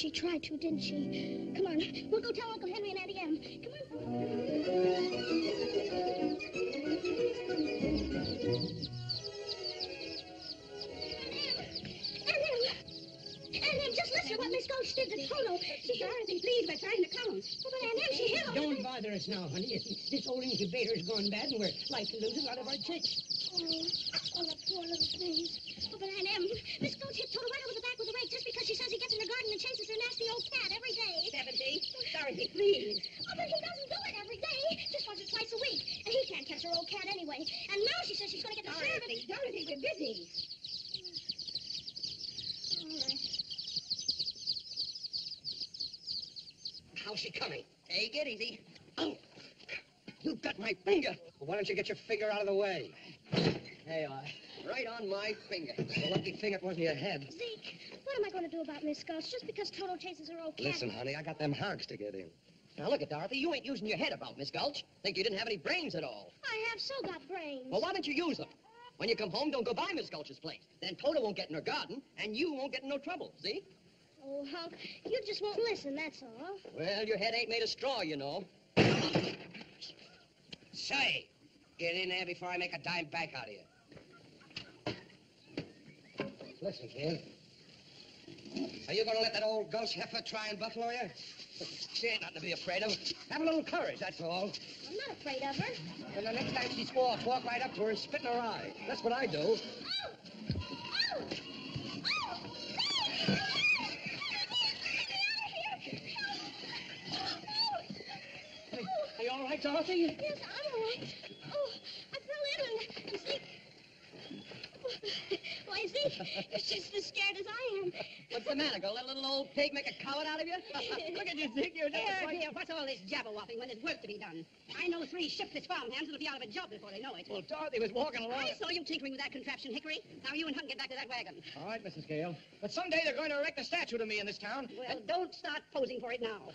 she tried to, didn't she? Come on, we'll go tell Uncle Henry and Auntie Em. Come on. Aunt Em, just listen to what Miss Gulch did to Toto. Dorothy, please, we're trying to count. Oh, but Aunt Em, she hit him. Don't bother us now, honey. This old incubator's gone bad, and we're like to lose a lot of our chicks. Oh, the poor little things. Oh, but Aunt Em, Miss Gulch hit Toto right over the back with a rake just because she says he gets in the garden and chases her nasty old cat every day. 70. Dorothy, please. Oh, but he doesn't do it every day. Just once or twice a week. And he can't catch her old cat anyway. And now she says she's going to get the sheriff. Dorothy, we're busy. All right. How's she coming? Take it easy. Oh, you got my finger. Well, why don't you get your finger out of the way? There you are. Right on my finger. It's a lucky thing it wasn't your head. Zeke, what am I going to do about Miss Gulch just because Toto chases her old cat? Listen, honey, I got them hogs to get in. Now, look at Dorothy. You ain't using your head about, Miss Gulch. Think you didn't have any brains at all. I have so got brains. Well, why don't you use them? When you come home, don't go by Miss Gulch's place. Then Toto won't get in her garden, and you won't get in no trouble, see? Oh, Hunk, you just won't listen, that's all. Well, your head ain't made of straw, you know. Say, get in there before I make a dime back out of you. Listen, kid. Are you going to let that old ghost heifer try and buffalo you? She ain't nothing to be afraid of. Have a little courage, that's all. I'm not afraid of her. And the next time she squawks, walk right up to her and spit in her eye. That's what I do. Oh! Oh! Oh! Are you all right, Dorothy? Yes, I'm all right. Oh, I fell in and Zeke... Why, Zeke, you're just as scared as I am. What's the matter, girl? Let a little old pig make a coward out of you? Look at you, Zeke. You're just Here, what's all this jabber-wopping when there's work to be done? I know 3 shiftless farmhands that'll be out of a job before they know it. Well, Dorothy was walking along. I saw you tinkering with that contraption, Hickory. Now you and Hunt get back to that wagon. All right, Mrs. Gale. But someday they're going to erect a statue to me in this town. Well, don't start posing for it now.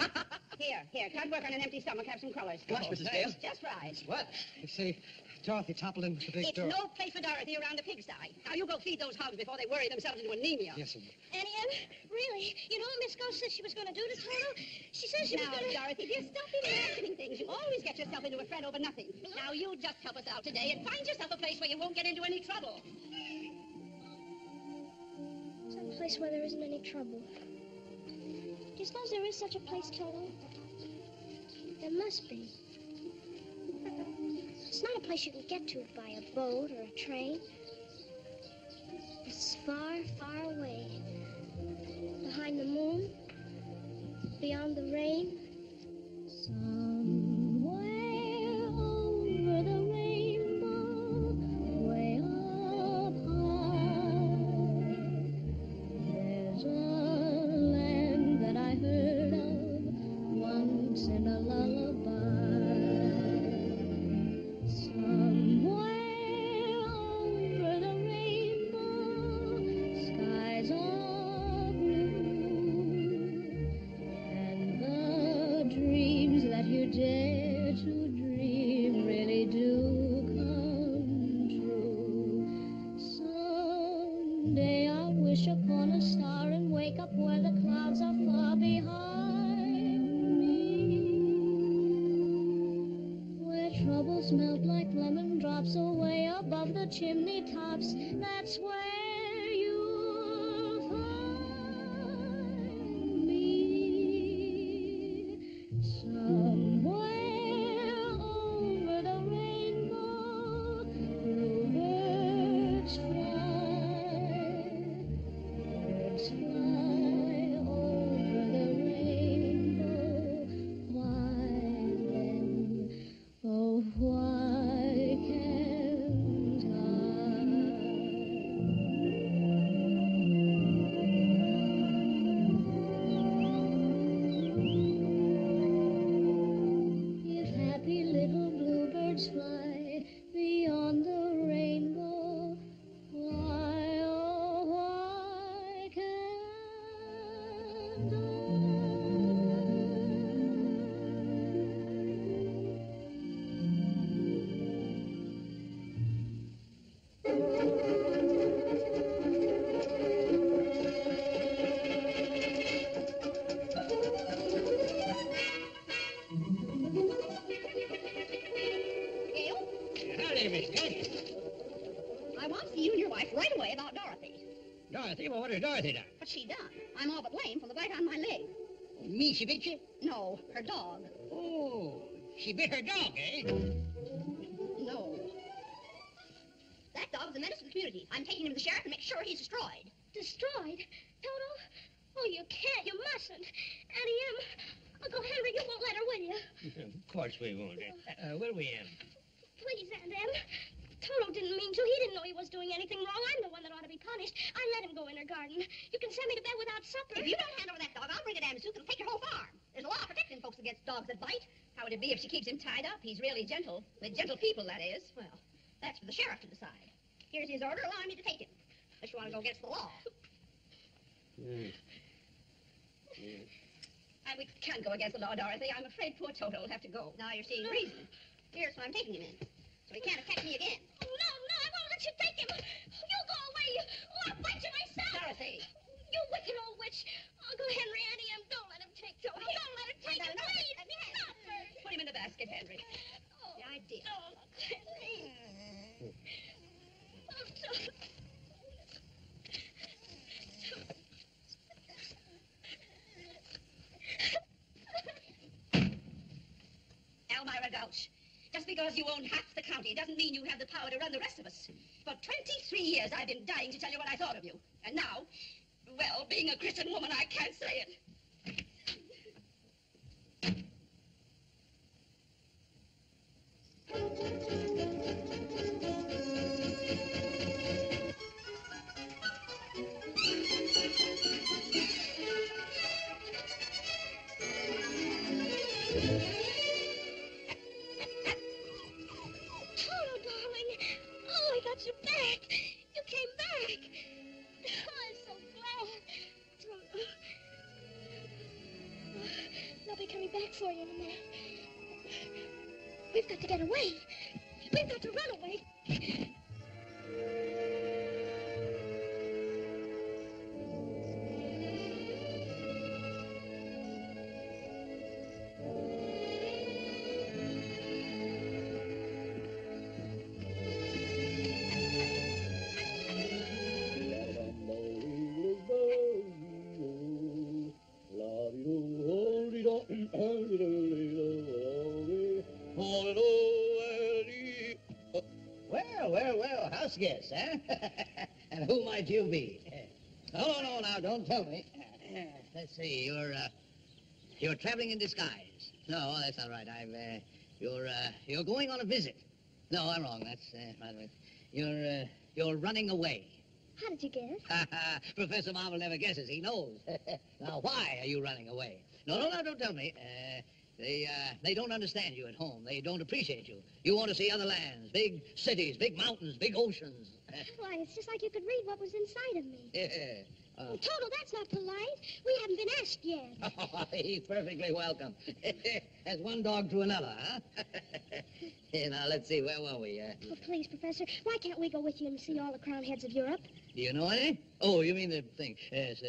Here, can't work on an empty stomach. Have some crullers. Gosh, Mrs. Gale. Just right. What? You see, Dorothy toppled into the big It's door. no place for Dorothy around a pigsty. Now you go feed those hogs before they worry themselves into anemia. Yes, sir. Auntie Em, really? You know what Miss Gulch said she was going to do to Toto? She said she was Now, going to... Dorothy, dear, stop imagining things. You always get yourself into a fret over nothing. Now you just help us out today and find yourself a place where you won't get into any trouble. Some place where there isn't any trouble. Do you suppose there is such a place, Toto? There must be. It's not a place you can get to by a boat or a train. It's far, far away. Behind the moon, beyond the rain. Somewhere over the rainbow, way up high, there's a land that I heard of once in a lullaby. Somewhere over the rainbow, skies are blue, and the dreams that you dare to dream really do come true. Someday I'll wish upon a star and wake up where the clouds are far behind me, where troubles melt like lemon drops away above the chimney tops. That's where you'll find me. Somewhere over the rainbow, bluebirds fly. Birds fly over the rainbow. Why then, oh, why can't I? Dorothy? Well, what has Dorothy done? What's she done? I'm all but lame from the bite on my leg. Me, she bit you? No, her dog. Oh, she bit her dog, eh? No. That dog's a menace to the community. I'm taking him to the sheriff to make sure he's destroyed. Destroyed? Toto? Oh, you can't. You mustn't. Auntie Em, Uncle Henry, you won't let her, will you? Of course we won't. Will we, Em? Please, Aunt Em. Toto didn't mean to. He didn't know he was doing anything wrong. I'm the one that ought to be punished. I let him go in her garden. You can send me to bed without supper. If you don't hand over that dog, I'll bring a damn suit that'll take your whole farm. There's a law protecting folks against dogs that bite. How would it be if she keeps him tied up? He's really gentle. With gentle people, that is. Well, that's for the sheriff to decide. Here's his order allowing me to take him. Unless you want to go against the law. We can't go against the law, Dorothy. I'm afraid poor Toto will have to go. Now you're seeing reason. Here's what I'm taking him in. So he can't attack me again. Oh, no, I won't let you take him. You go away. I'll bite you myself. Dorothy. You wicked old witch. Uncle Henry, Auntie Em, don't let him take Toto. Don't let him take him, please. Stop her. Put him in the basket, Henry. Oh, Yeah, I did. Oh, Uncle Henry. Oh, Toto. Elmira Gulch. Just because you own half the county doesn't mean you have the power to run the rest of us. For 23 years, I've been dying to tell you what I thought of you. And now, well, being a Christian woman, I can't say it. You back. You came back. Oh, I'm so glad. They'll be coming back for you in a minute. We've got to get away. We've got to run away. Well, house guest, huh? And who might you be? Oh, no, now, don't tell me. Let's see, you're traveling in disguise. No, that's all right. You're going on a visit. No, I'm wrong. That's right. You're running away. How did you guess? Professor Marvel never guesses. He knows. Now, why are you running away? No, don't tell me. They don't understand you at home. They don't appreciate you. You want to see other lands, big cities, big mountains, big oceans. Why, it's just like you could read what was inside of me. Yeah. Oh, Toto, that's not polite. We haven't been asked yet. Oh, he's perfectly welcome. As one dog to another, huh? Now, let's see, where were we? Oh, please, Professor, why can't we go with you and see all the crown heads of Europe? Do you know any? Oh, you mean the thing. Yes,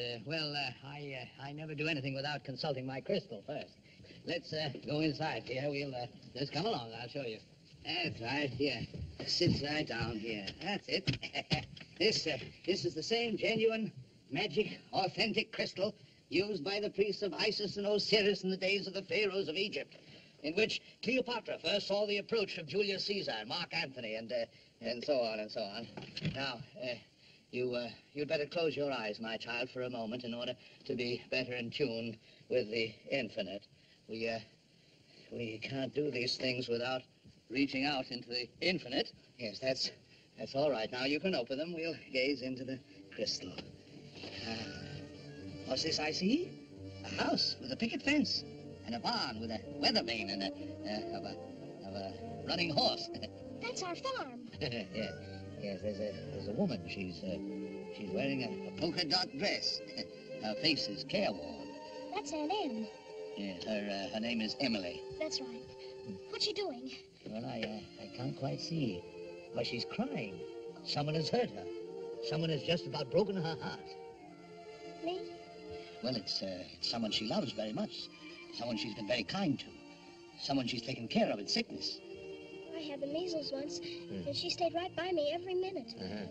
I never do anything without consulting my crystal first. Let's go inside here. We'll just come along. I'll show you. That's right. Here. Sit right down here. That's it. This is the same genuine, magic, authentic crystal used by the priests of Isis and Osiris in the days of the pharaohs of Egypt, in which Cleopatra first saw the approach of Julius Caesar, Mark Antony, and so on and so on. Now, you'd better close your eyes, my child, for a moment in order to be better in tune with the infinite. We can't do these things without reaching out into the infinite. Yes, that's all right. Now you can open them. We'll gaze into the crystal. What's this I see? A house with a picket fence and a barn with a weather vane and a running horse. That's our farm. Yes, there's a woman. She's wearing a polka dot dress. Her face is careworn. That's Aunt Em. Yes, her name is Emily. That's right. What's she doing? Well, I can't quite see. But she's crying. Someone has hurt her. Someone has just about broken her heart. Me? Well, it's someone she loves very much. Someone she's been very kind to. Someone she's taken care of in sickness. I had the measles once, and she stayed right by me every minute. Uh-huh.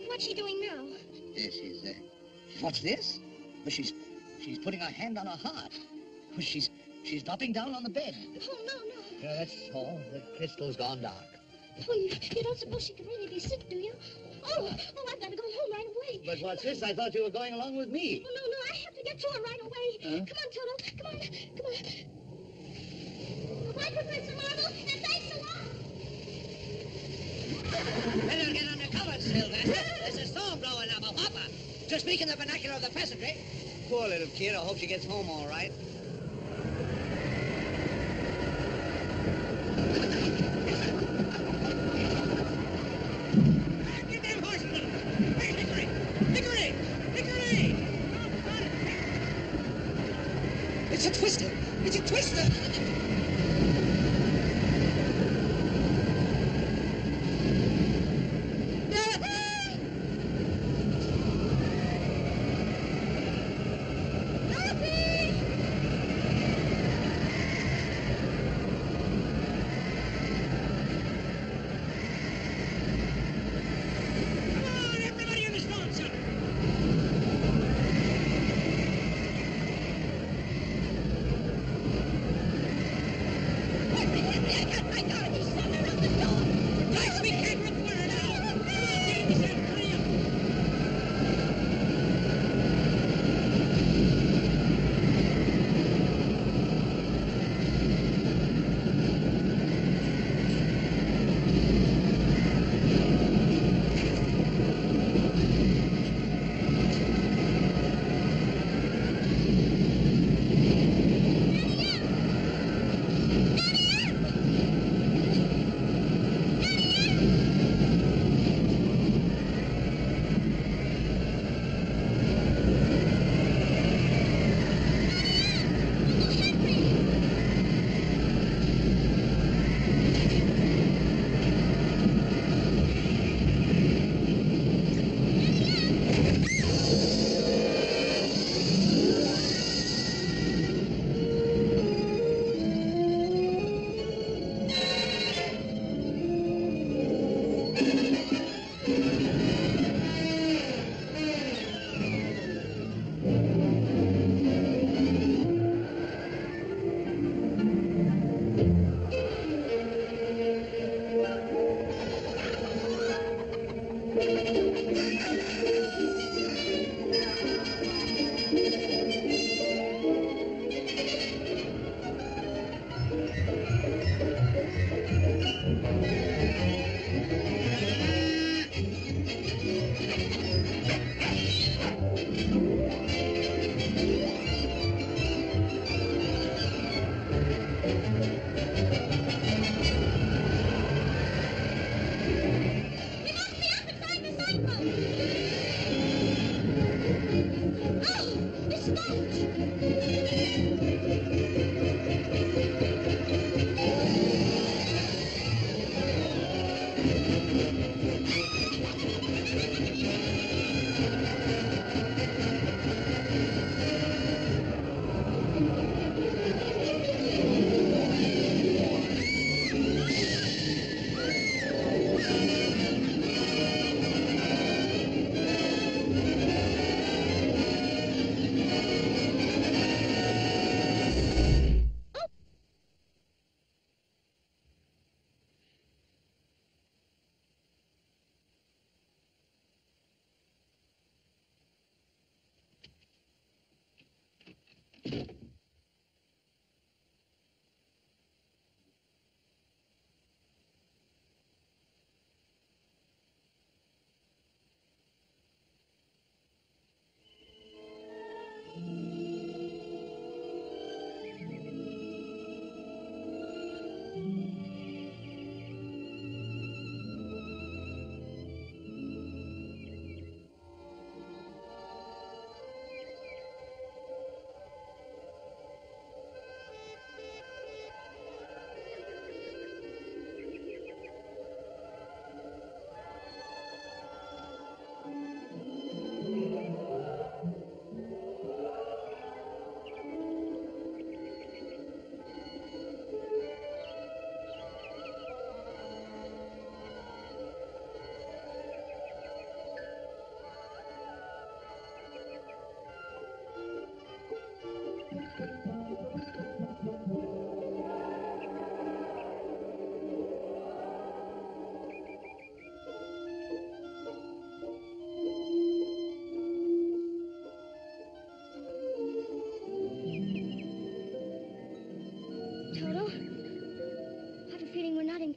What's she doing now? What's this? Well, she's putting her hand on her heart. Well, she's dropping down on the bed. Oh, no. Yeah, that's all. The crystal's gone dark. Oh, you don't suppose she could really be sick, do you? Oh, I've got to go home right away. But what's this? I thought you were going along with me. Oh, no, I have to get to her right away. Huh? Come on, Toto. Come on. Bye, Professor Marvel, and thanks a lot. Better get under cover, Sylvester. There's a storm blowing up, a whopper. To speak in the vernacular of the peasantry. Poor little kid. I hope she gets home all right. Get them horses! Hey, Hickory! It's a twister!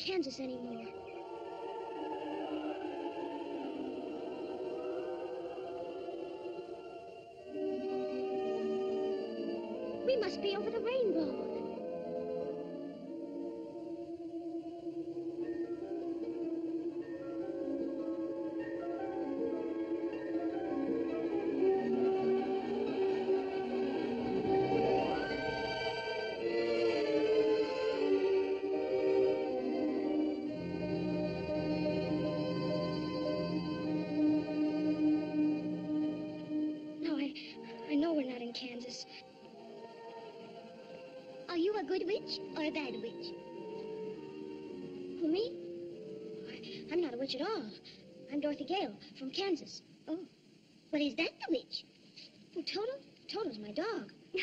Kansas anymore. We must be over the rainbow. No, I know we're not in Kansas. Are you a good witch or a bad witch? Who, me? I'm not a witch at all. I'm Dorothy Gale from Kansas. Oh, well, is that the witch? Oh, Toto? Toto's my dog. Well,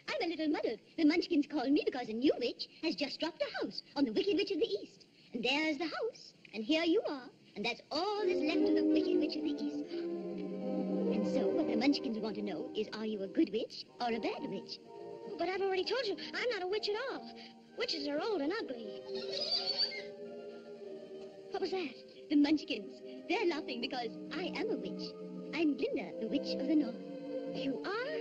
I'm a little muddled. The Munchkins call me because a new witch has just dropped a house on the Wicked Witch of the East. And there's the house, and here you are, and that's all that's left of the Wicked Witch of the East. And so what the Munchkins want to know is, are you a good witch or a bad witch? But I've already told you, I'm not a witch at all. Witches are old and ugly. What was that? The Munchkins. They're laughing because I am a witch. I'm Glinda, the Witch of the North. You are?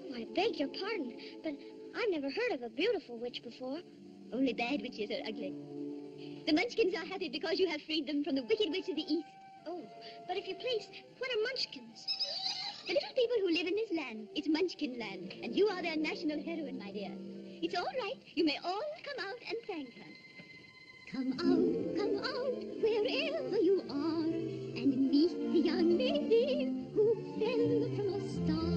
Oh, I beg your pardon, but I've never heard of a beautiful witch before. Only bad witches are ugly. The Munchkins are happy because you have freed them from the Wicked Witch of the East. Oh, but if you please, what are Munchkins? The little people who live in this land, it's Munchkin land, and you are their national heroine, my dear. It's all right. You may all come out and thank her. Come out, wherever you are, and meet the young lady who fell from a star.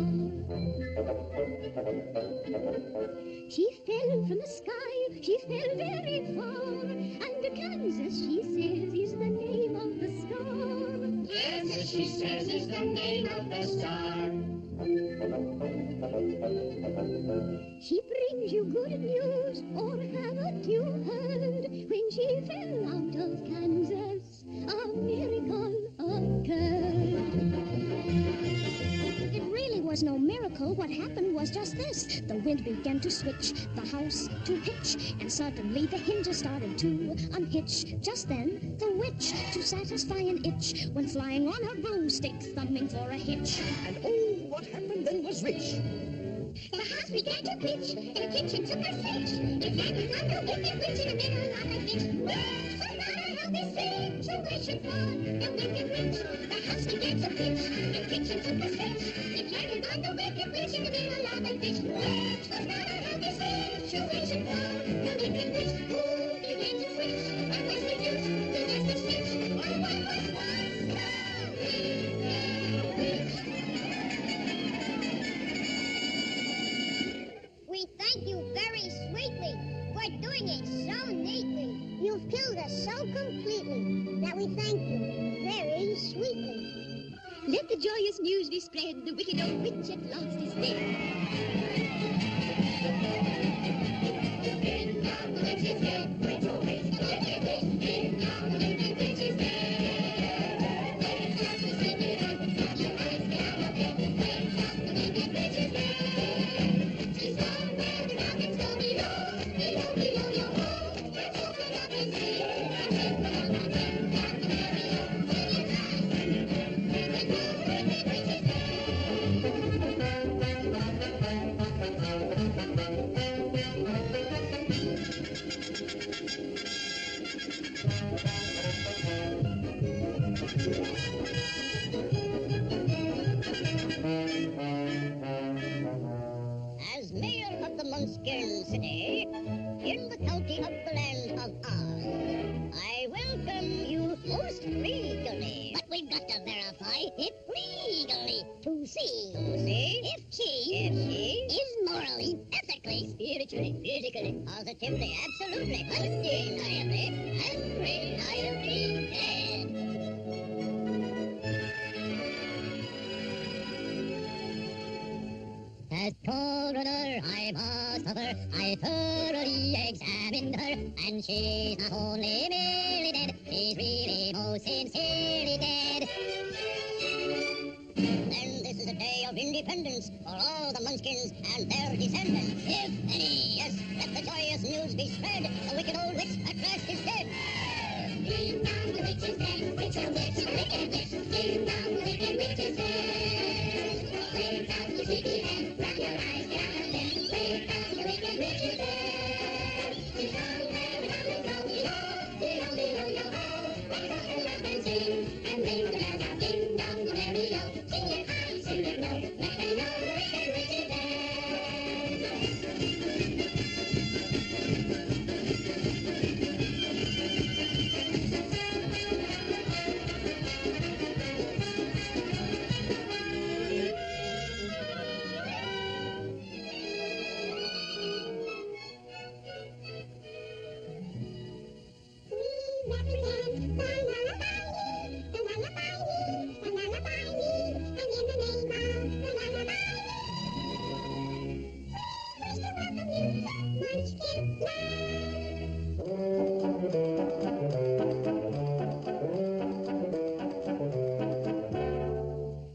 She fell from the sky, she fell very far, and Kansas, she says, is the name of the star. Kansas, she says, is the name of the star. She brings you good news, or haven't you heard? When she fell out of Kansas, a miracle occurred. It really was no miracle. What happened was just this. The wind began to switch, the house to pitch, and suddenly the hinges started to unhitch. Just then, the witch, to satisfy an itch, went flying on her broomstick, thumbing for a hitch. And oh, what happened then was rich. The house began to pitch, and the kitchen took a stitch. If that was not the wicked witch in a middle of a ditch, which was not a healthy situation for the wicked witch. The house began to pitch, and the kitchen took a stitch. If that was not the wicked witch in the middle of a ditch, which was not a healthy situation for the wicked witch. Who began to twitch, and was reduced to just a stitch? Or what was once the wicked witch? We thank you very sweetly for doing it so neatly. You've killed us so completely that we thank you very sweetly. Let the joyous news be spread, the wicked old witch at last is dead. In now the witch is dead, witch oh witch, in now the wicked witch is dead. Wait just to sing it out, from your eyes get out of it. Wait just the wicked witch is dead. She's gone where the dragons go below, below, below your home. Let's open up and see, and ring down the ring, down the merry-o. Sing it loud, and now the wicked witch is dead. As mayor of the Munchkin City, in the county of the land of Oz, I welcome you most regally. But we've got to verify it legally to see if she is morally, ethically, spiritually, physically, positively, absolutely, undeniably, and reliably dead. As coroner, I must of her, I thoroughly examined her, and she's not only merely dead, she's really most sincerely dead. And this is a day of independence for all the Munchkins and their descendants. If any. Yes, let the joyous news be spread. The wicked old witch at last is dead. Ding dong, the witch is dead. Witch, a witch, a wicked witch. Ding dong, the wicked witch is dead. Wave out your sleepy head. Wrap your eyes, get out of bed. Wave out the wicked witch is dead. Ding dong, merry dong, yo, diddle, diddle, yo, ho. Rise up and laugh and sing, and ring the bells out. Ding dong, merry yo. Sing it high, sing it low. Let them know the wicked witch is dead.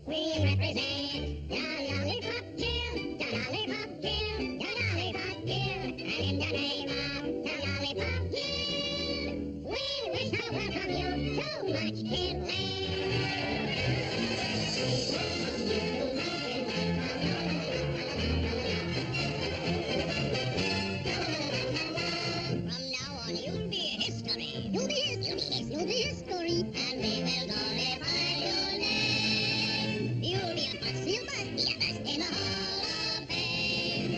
We represent the Lollipop Guild, the Lollipop Guild, the Lollipop Guild, and in the name of the Lollipop Guild, we wish to welcome you to Munchkin Land. From now on, you'll be history. You'll be history, and we will glorify your name. You'll be a bust, be a bust in the Hall of Fame.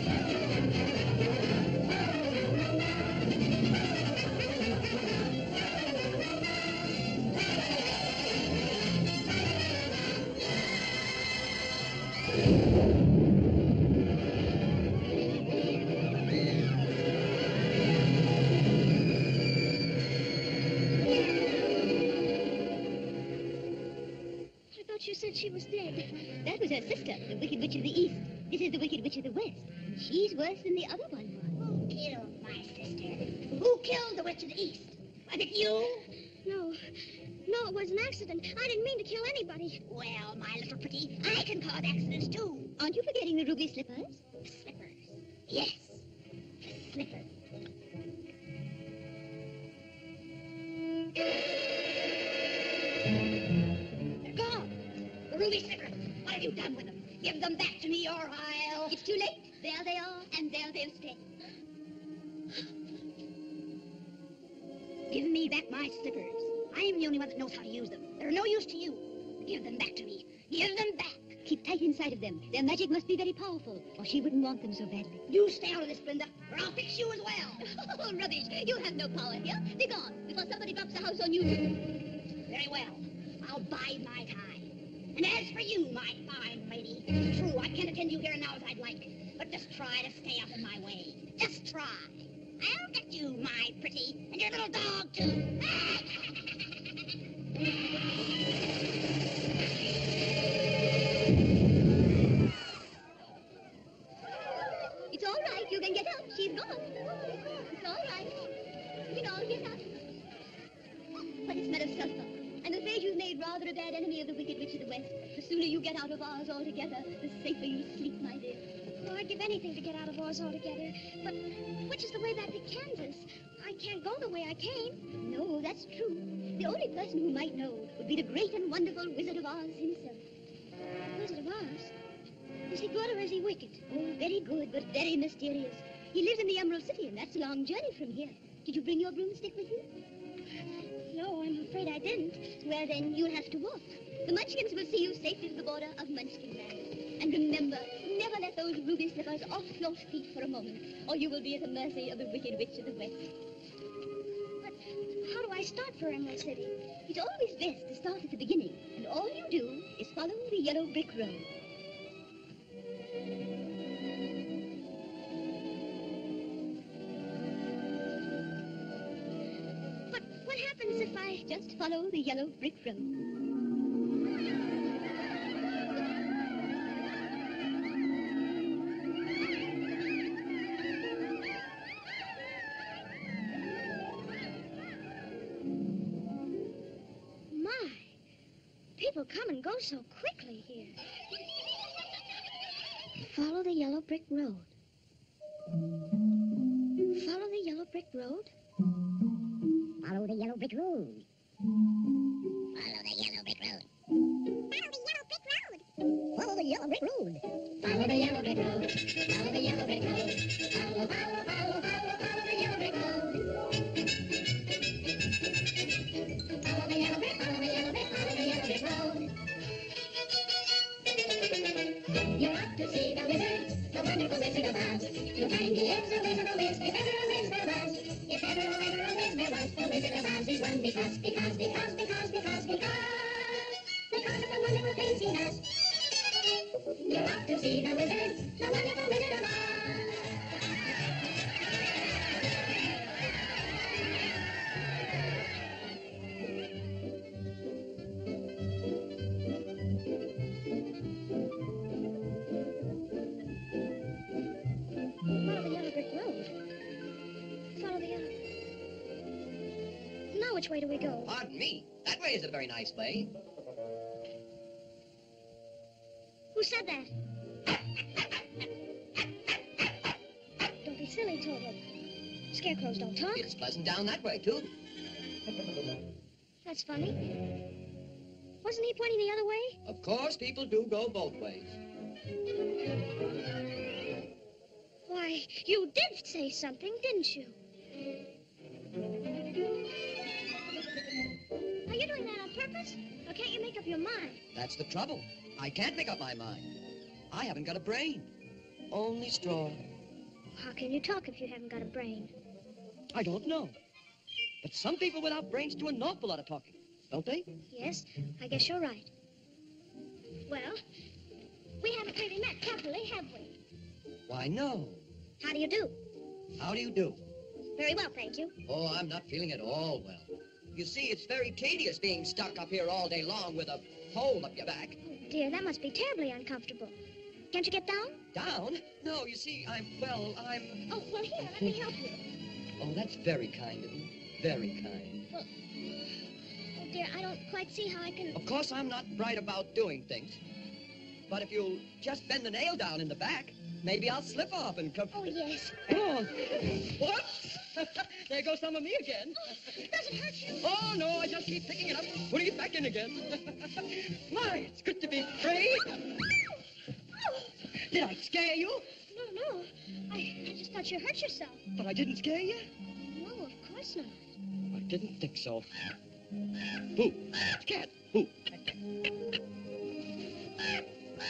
I thought you said she was dead. That was her sister, the Wicked Witch of the East. This is the Wicked Witch of the West. And she's worse than the other one was. Who killed my sister? Who killed the Witch of the East? Was it you? No, it was an accident. I didn't mean to kill anybody. Well, my little pretty, I can cause accidents too. Aren't you forgetting the ruby slippers? The slippers. Yes, the slippers. They're gone. The ruby slippers. What have you done with them? Give them back to me or I'll... It's too late. There they are, and there they'll stay. Give me back my slippers. I am the only one that knows how to use them. They're no use to you. Give them back to me. Give them back. Keep tight inside of them. Their magic must be very powerful, or she wouldn't want them so badly. You stay out of this, Brenda, or I'll fix you as well. Oh, rubbish. You have no power here. Be gone before somebody drops a house on you. Very well. I'll bide my time. And as for you, my fine lady, it's true, I can't attend you here and now as I'd like. But just try to stay out of my way. Just try. I'll get you, my pretty, and your little dog, too. It's all right. You can get out. She's gone. It's all right. You can all get out. But it smells of sulphur. I'm afraid you've made rather a bad enemy of the Wicked Witch of the West. The sooner you get out of Oz altogether, the safer you'll sleep, my dear. Oh, I'd give anything to get out of Oz altogether. But which is the way back to Kansas? I can't go the way I came. No, that's true. The only person who might know would be the great and wonderful Wizard of Oz himself. Wizard of Oz? Is he good or is he wicked? Oh, very good, but very mysterious. He lives in the Emerald City, and that's a long journey from here. Did you bring your broomstick with you? No, I'm afraid I didn't. Well, then you'll have to walk. The Munchkins will see you safely to the border of Munchkin Land. And remember, never let those ruby slippers off your feet for a moment, or you will be at the mercy of the Wicked Witch of the West. But how do I start for Emerald City? It's always best to start at the beginning, and all you do is follow the yellow brick road. But what happens if I... Just follow the yellow brick road. People come and go so quickly here. Follow the yellow brick road. Follow the yellow brick road. Follow the yellow brick road. Follow the yellow brick road. Follow the yellow brick road. Follow the yellow brick road. Follow the yellow brick road. Follow, follow, follow, follow, follow the yellow brick road. Follow the yellow brick, follow the yellow brick, follow the yellow brick road. You ought to see the wizard, the wonderful Wizard of Oz. You'll find he is a wizard of Wiz, if ever a Wiz there was. If ever a Wiz there was, the Wizard of Oz is one because of the wonderful things he does. You ought to see the wizard, the wonderful Wizard of Oz. Follow the yellow brick road. Follow the yellow... Now which way do we go? Pardon me. That way is a very nice way. Who said that? Don't be silly, Toto. Scarecrows don't talk. It's pleasant down that way, too. That's funny. Wasn't he pointing the other way? Of course, people do go both ways. Why, you did say something, didn't you? Are you doing that on purpose? Or can't you make up your mind? That's the trouble. I can't make up my mind. I haven't got a brain. Only straw. How can you talk if you haven't got a brain? I don't know. But some people without brains do an awful lot of talking, don't they? Yes, I guess you're right. Well, we haven't really met properly, have we? Why, no. How do you do? How do you do? Very well, thank you. Oh, I'm not feeling at all well. You see, it's very tedious being stuck up here all day long with a pole up your back. Oh, dear, that must be terribly uncomfortable. Can't you get down? Down? No, you see, I'm... Oh, well, here, let me help you. Oh, that's very kind of you. Very kind. Well, oh, dear, I don't quite see how I can... Of course, I'm not bright about doing things. But if you'll just bend the nail down in the back, maybe I'll slip off and come... Oh, yes. Oh, what? There goes some of me again. Oh, does it hurt you? Oh, no, I just keep picking it up, putting it back in again. My, it's good to be free. Did I scare you? No. I just thought you hurt yourself. But I didn't scare you? No, of course not. I didn't think so. Boo. Cat. Boo.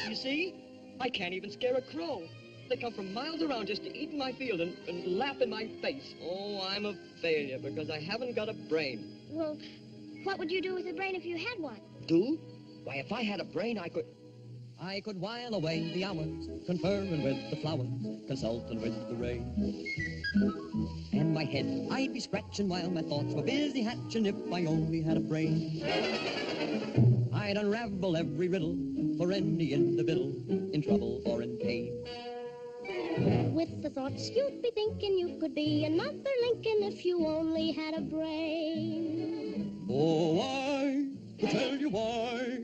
You see? I can't even scare a crow. They come from miles around just to eat in my field and laugh in my face. Oh, I'm a failure because I haven't got a brain. Well, what would you do with a brain if you had one? Do? Why, if I had a brain, I could while away the hours, conferring with the flowers, consulting with the rain. And my head I'd be scratching while my thoughts were busy hatching if I only had a brain. I'd unravel every riddle for any individual in trouble or in pain. With the thoughts you'd be thinking you could be another Lincoln if you only had a brain. Oh, I could tell you why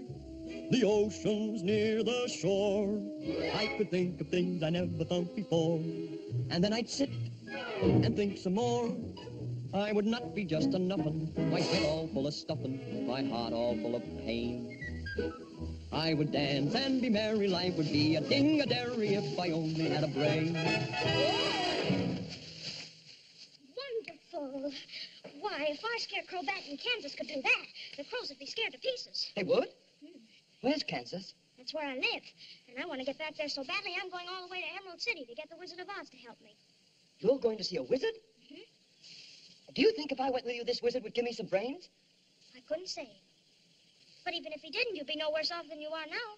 the ocean's near the shore. I could think of things I never thought before. And then I'd sit and think some more. I would not be just a nuffin', my head all full of stuffin', my heart all full of pain. I would dance and be merry, life would be a ding-a-dairy if I only had a brain. Wonderful. Why, if our scarecrow back in Kansas could do that, the crows would be scared to pieces. They would? Where's Kansas? That's where I live. And I want to get back there so badly, I'm going all the way to Emerald City to get the Wizard of Oz to help me. You're going to see a wizard? Mm-hmm. Do you think if I went with you, this wizard would give me some brains? I couldn't say. But even if he didn't, you'd be no worse off than you are now.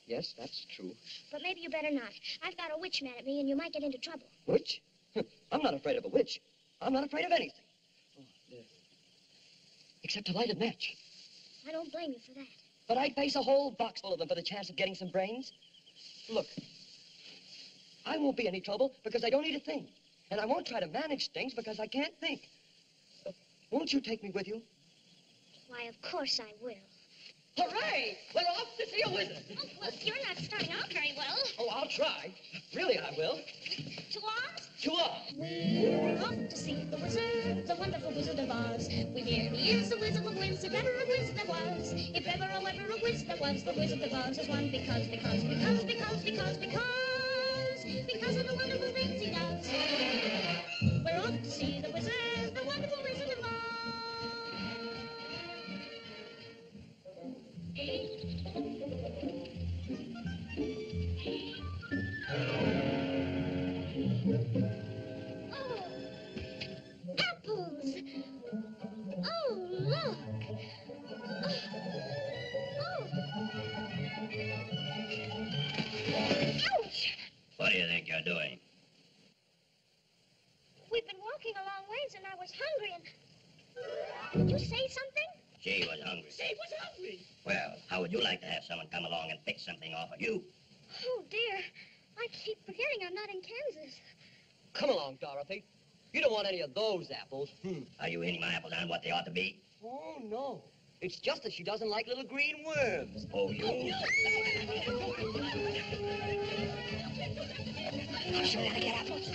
Yes, that's true. But maybe you better not. I've got a witch mad at me, and you might get into trouble. Witch? I'm not afraid of a witch. I'm not afraid of anything. Oh, there. Except a lighted match. I don't blame you for that. But I'd face a whole box full of them for the chance of getting some brains. Look, I won't be any trouble because I don't need a thing. And I won't try to manage things because I can't think. Won't you take me with you? Why, of course I will. Hooray! We're off to see a wizard. Oh, well, you're not starting out very well. Oh, I'll try. Really, I will. To Oz? To Oz. We're off to see the wizard, the wonderful Wizard of Oz. We hear he is the Wizard of Wiz, if ever a wiz there was. If ever a wiz there was, the Wizard of Oz is one because of the wonderful things he does. We're off to see the wizard, the wonderful Wizard of Oz. Oh, apples! Oh, look! Oh. Ouch! What do you think you're doing? We've been walking a long ways and I was hungry and... Did you say something? She was hungry. She was hungry. Well, how would you like to have someone come along and pick something off of you? Oh, dear. I keep forgetting I'm not in Kansas. Come along, Dorothy. You don't want any of those apples. Are you hitting my apples on what they ought to be? Oh, no. It's just that she doesn't like little green worms. Oh, you. I'll show you how to get apples.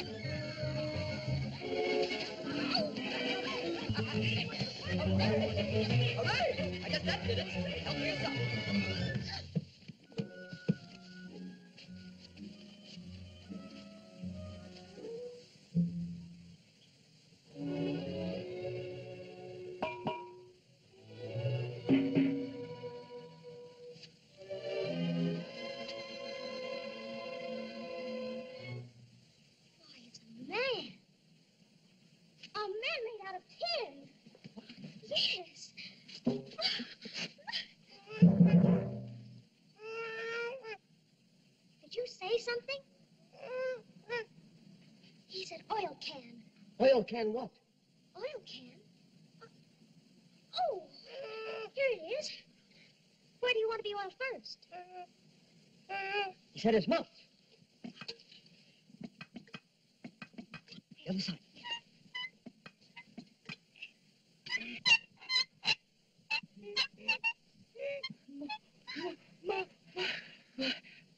Hooray! I guess that did it. Help yourself. Why, it's a man. A man made out of tin. Yes. Did you say something? He said oil can. Oil can what? Oil can? Oh, here it is. Where do you want to be oiled first? He said his mouth. The other side.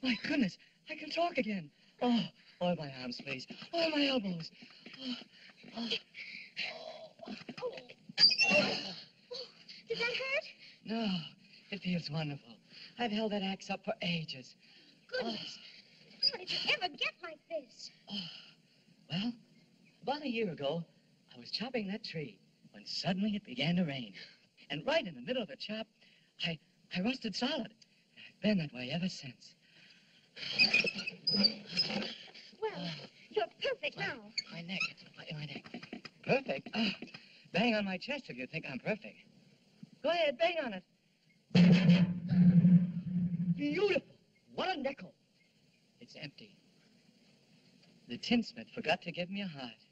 My goodness, I can talk again. Oh, my arms, please. Oh, my elbows. Did that hurt? No, it feels wonderful. I've held that axe up for ages. Goodness. How did you ever get like this? Well, about a year ago, I was chopping that tree when suddenly it began to rain. And right in the middle of the chop, I rusted solid. I've been that way ever since. Well, you're perfect now. My neck. My neck. Perfect? Oh, bang on my chest if you think I'm perfect. Go ahead, bang on it. Beautiful. What a nickel. It's empty. The tinsmith forgot to give me a heart.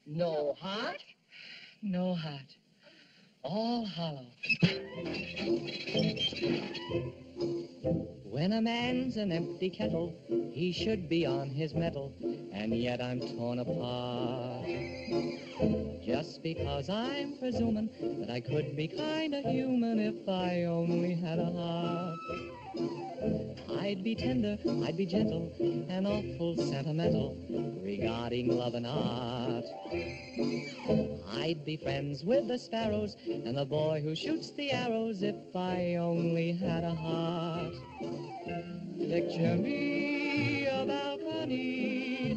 No heart? No heart. All hollow. When a man's an empty kettle, he should be on his mettle, and yet I'm torn apart. Just because I'm presuming that I could be kind of human if I only had a heart. I'd be tender, I'd be gentle, and awful sentimental regarding love and art. I'd be friends with the sparrows and the boy who shoots the arrows if I only had a heart. Picture me a balcony,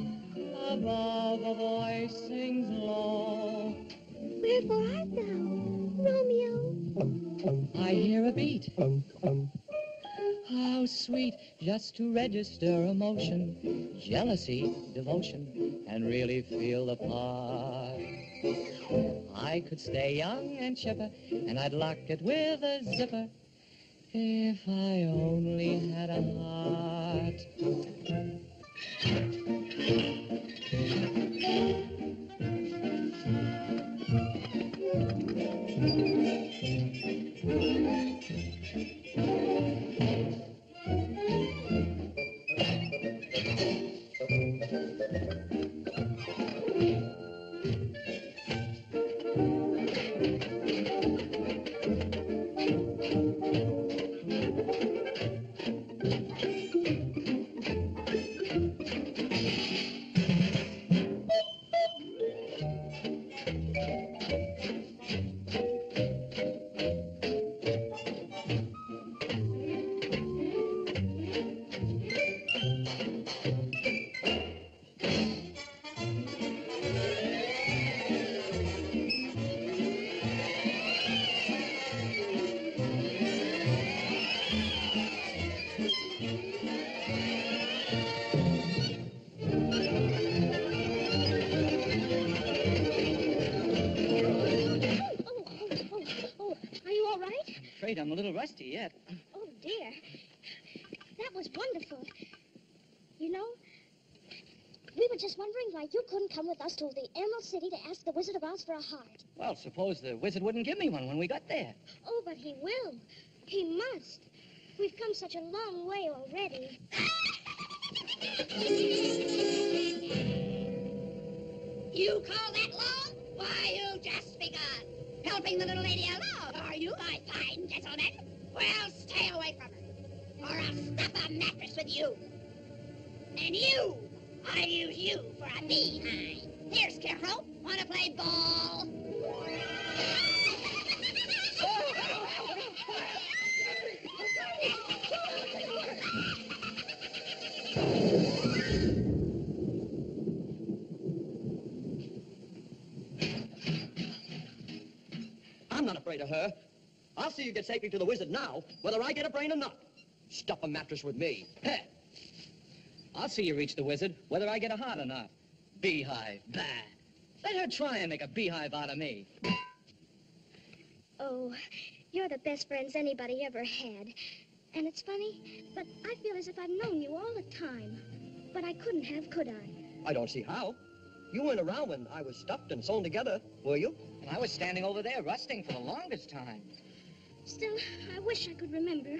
above a voice sings low. Wherefore art thou, Romeo? I hear a beat. How sweet just to register emotion, jealousy, devotion, and really feel the part. I could stay young and chipper, and I'd lock it with a zipper if I only had a heart. I'm a little rusty yet. Oh, dear. That was wonderful. You know, we were just wondering why you couldn't come with us to the Emerald City to ask the Wizard of Oz for a heart. Well, suppose the wizard wouldn't give me one when we got there. Oh, but he will. He must. We've come such a long way already. You call that long? Why, you just begun. Helping the little lady along, are you, my fine gentleman? Well, stay away from her, or I'll stuff a mattress with you. And you, I'll use you for a beehive. Here, Scarecrow, want to play ball? I'm not afraid of her. I'll see you get safely to the wizard now, whether I get a brain or not. Stuff a mattress with me. Heh. I'll see you reach the wizard, whether I get a heart or not. Beehive. Bah. Let her try and make a beehive out of me. Oh, you're the best friends anybody ever had. And it's funny, but I feel as if I've known you all the time. But I couldn't have, could I? I don't see how. You weren't around when I was stuffed and sewn together, were you? And I was standing over there rusting for the longest time. Still, I wish I could remember.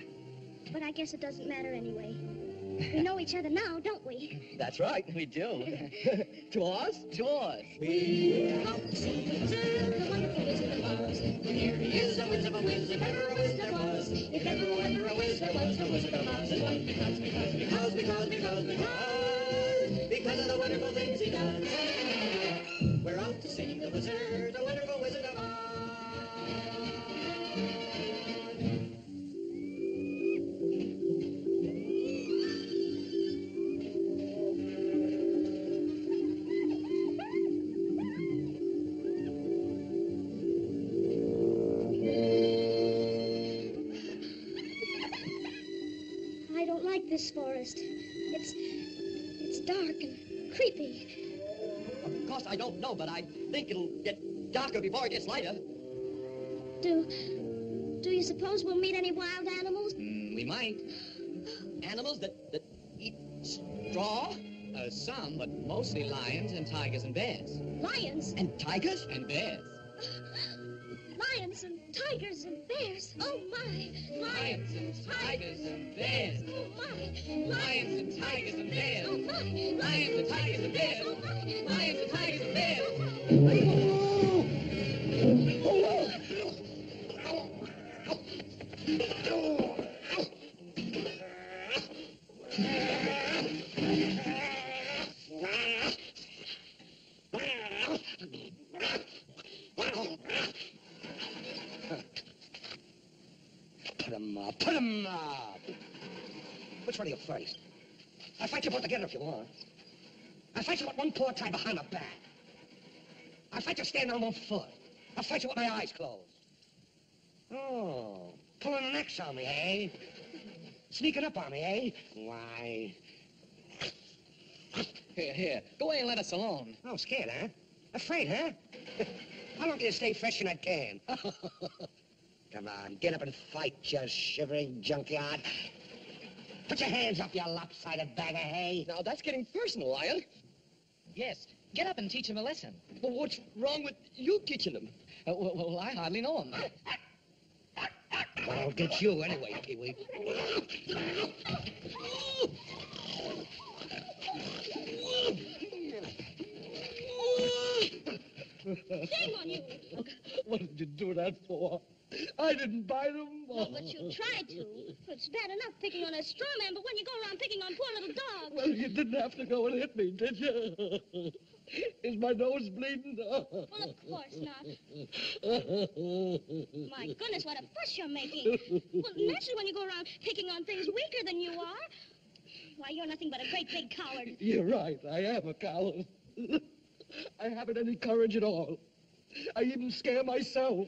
But I guess it doesn't matter anyway. We know each other now, don't we? That's right. We do. To Oz? To Oz. We come to see the wizard, the wonderful Wizard of Oz. Here he is, a wizard of a wizard, if ever a wizard was. If ever a wizard was, the Wizard of Oz is one. Because of the wonderful things he does. We're off to see the wizard, the wonderful Wizard of Oz. I don't like this forest. It's dark and creepy. Of course I don't know, but I think it'll get darker before it gets lighter. Do you suppose we'll meet any wild animals? We might. Animals that eat straw? Some, but mostly lions and tigers and bears. Lions? And tigers? And bears. Lions and tigers and bears. Oh, my. Lions and tigers and bears. Oh, my. Lions and tigers and bears. Oh, my. Lions and tigers and bears. Oh, my. Lions and tigers and bears. Put 'em up. Which one are you first? I'll fight you both together if you want. I'll fight you with one paw tied behind my back. I'll fight you standing on one foot. I'll fight you with my eyes closed. Oh, pulling an X on me, eh? Sneaking up on me, eh? Why? Here. Go away and let us alone. Oh, scared, huh? Afraid, huh? How long do you stay fresh in that can? Come on, get up and fight, you shivering junkyard. Put your hands up, you lopsided bag of hay. Now, that's getting personal, Lion. Yes. Get up and teach him a lesson. Well, what's wrong with you teaching them? Well, I hardly know him. Well, I'll get you anyway, Pee-wee. Shame on you. What did you do that for? I didn't buy them. Oh, but you tried to. It's bad enough picking on a straw man, but when you go around picking on poor little dogs. Well, you didn't have to go and hit me, did you? Is my nose bleeding? Well, of course not. My goodness, what a fuss you're making. Well, naturally, when you go around picking on things weaker than you are, why, you're nothing but a great big coward. You're right. I am a coward. I haven't any courage at all. I even scare myself.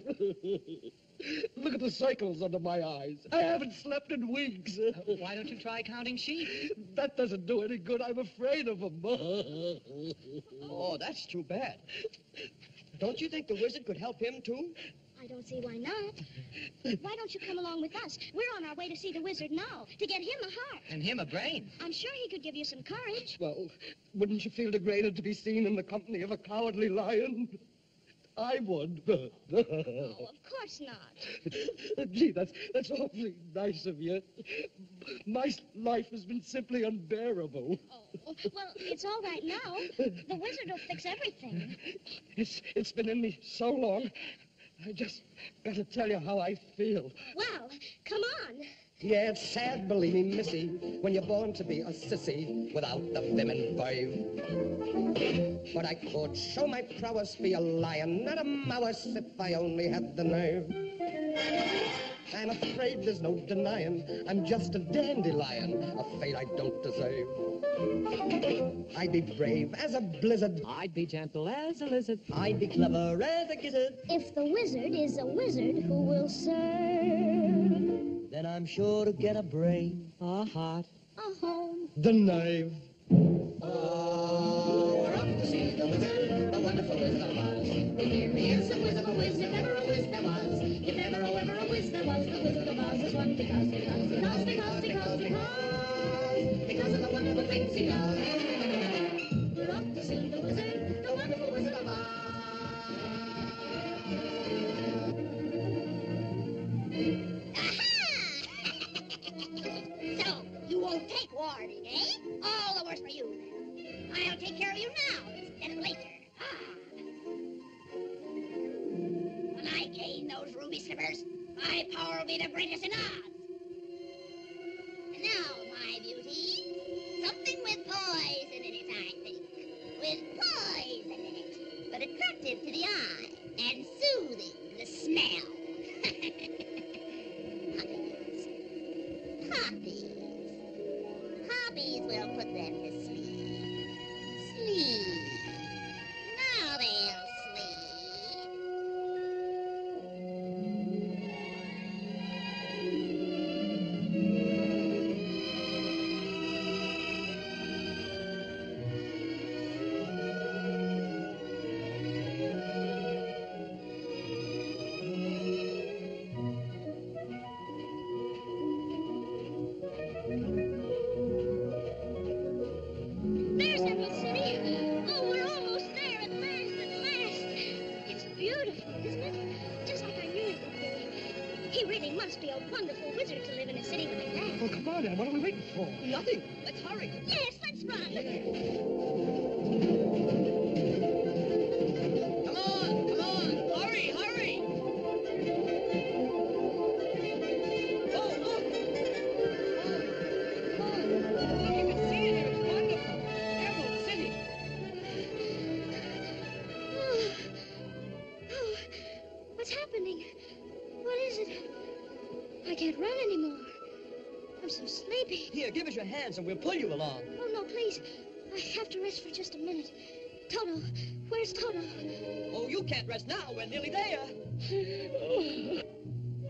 Look at the circles under my eyes. I haven't slept in weeks. Why don't you try counting sheep? That doesn't do any good. I'm afraid of them. Oh, that's too bad. Don't you think the wizard could help him, too? I don't see why not. Why don't you come along with us? We're on our way to see the wizard now, to get him a heart. And him a brain. I'm sure he could give you some courage. Well, wouldn't you feel degraded to be seen in the company of a cowardly lion? I would. Oh, of course not. Gee, that's awfully nice of you. My life has been simply unbearable. Oh, well, it's all right now. The wizard will fix everything. It's been in me so long. I just got to tell you how I feel. Well, come on. Yeah, it's sad, believe me, missy, when you're born to be a sissy without the vim and vibe. But I could show my prowess, be a lion, not a mouse, if I only had the nerve. I'm afraid there's no denying I'm just a dandelion, a fate I don't deserve. I'd be brave as a blizzard. I'd be gentle as a lizard. I'd be clever as a gizzard. If the wizard is a wizard who will serve Then I'm sure to get a brain, A heart. a home. The knife. Oh, we're off to see the wizard, the wonderful Wizard of Oz. Here he is, a whiz of a whiz, if ever a whiz there was. If ever, oh, ever a whiz there was, the Wizard of Oz is one because of the wonderful things he does. We're off to see the wizard, the wonderful Wizard of Oz. So, you won't take warning, eh? All the worse for you, then. I'll take care of you now instead of later. When I gain those ruby slippers, my power will be the greatest in Oz. And now, my beauty, something with poison in it, I think. With poison in it, but attractive to the eye and soothing the smell. Poppies. Poppies will put them to sleep. Sleep. Now they'll sleep. There's Emerald City. Oh, we're almost there at last, at last. It's beautiful, isn't it? Just like I knew it would be. He really must be a wonderful wizard to live in a city like that. Well, come on, Ann. What are we waiting for? Nothing. Let's hurry. Yes, let's run. Come on. Hurry. Oh, look. Oh, you can see it here. It's wonderful. Emerald City. Oh, what's happening? What is it? I can't run anymore. I'm so sleepy. Here, give us your hands and we'll pull you along. Oh, no, please. I have to rest for just a minute. Toto, where's Toto? Oh, you can't rest now. We're nearly there.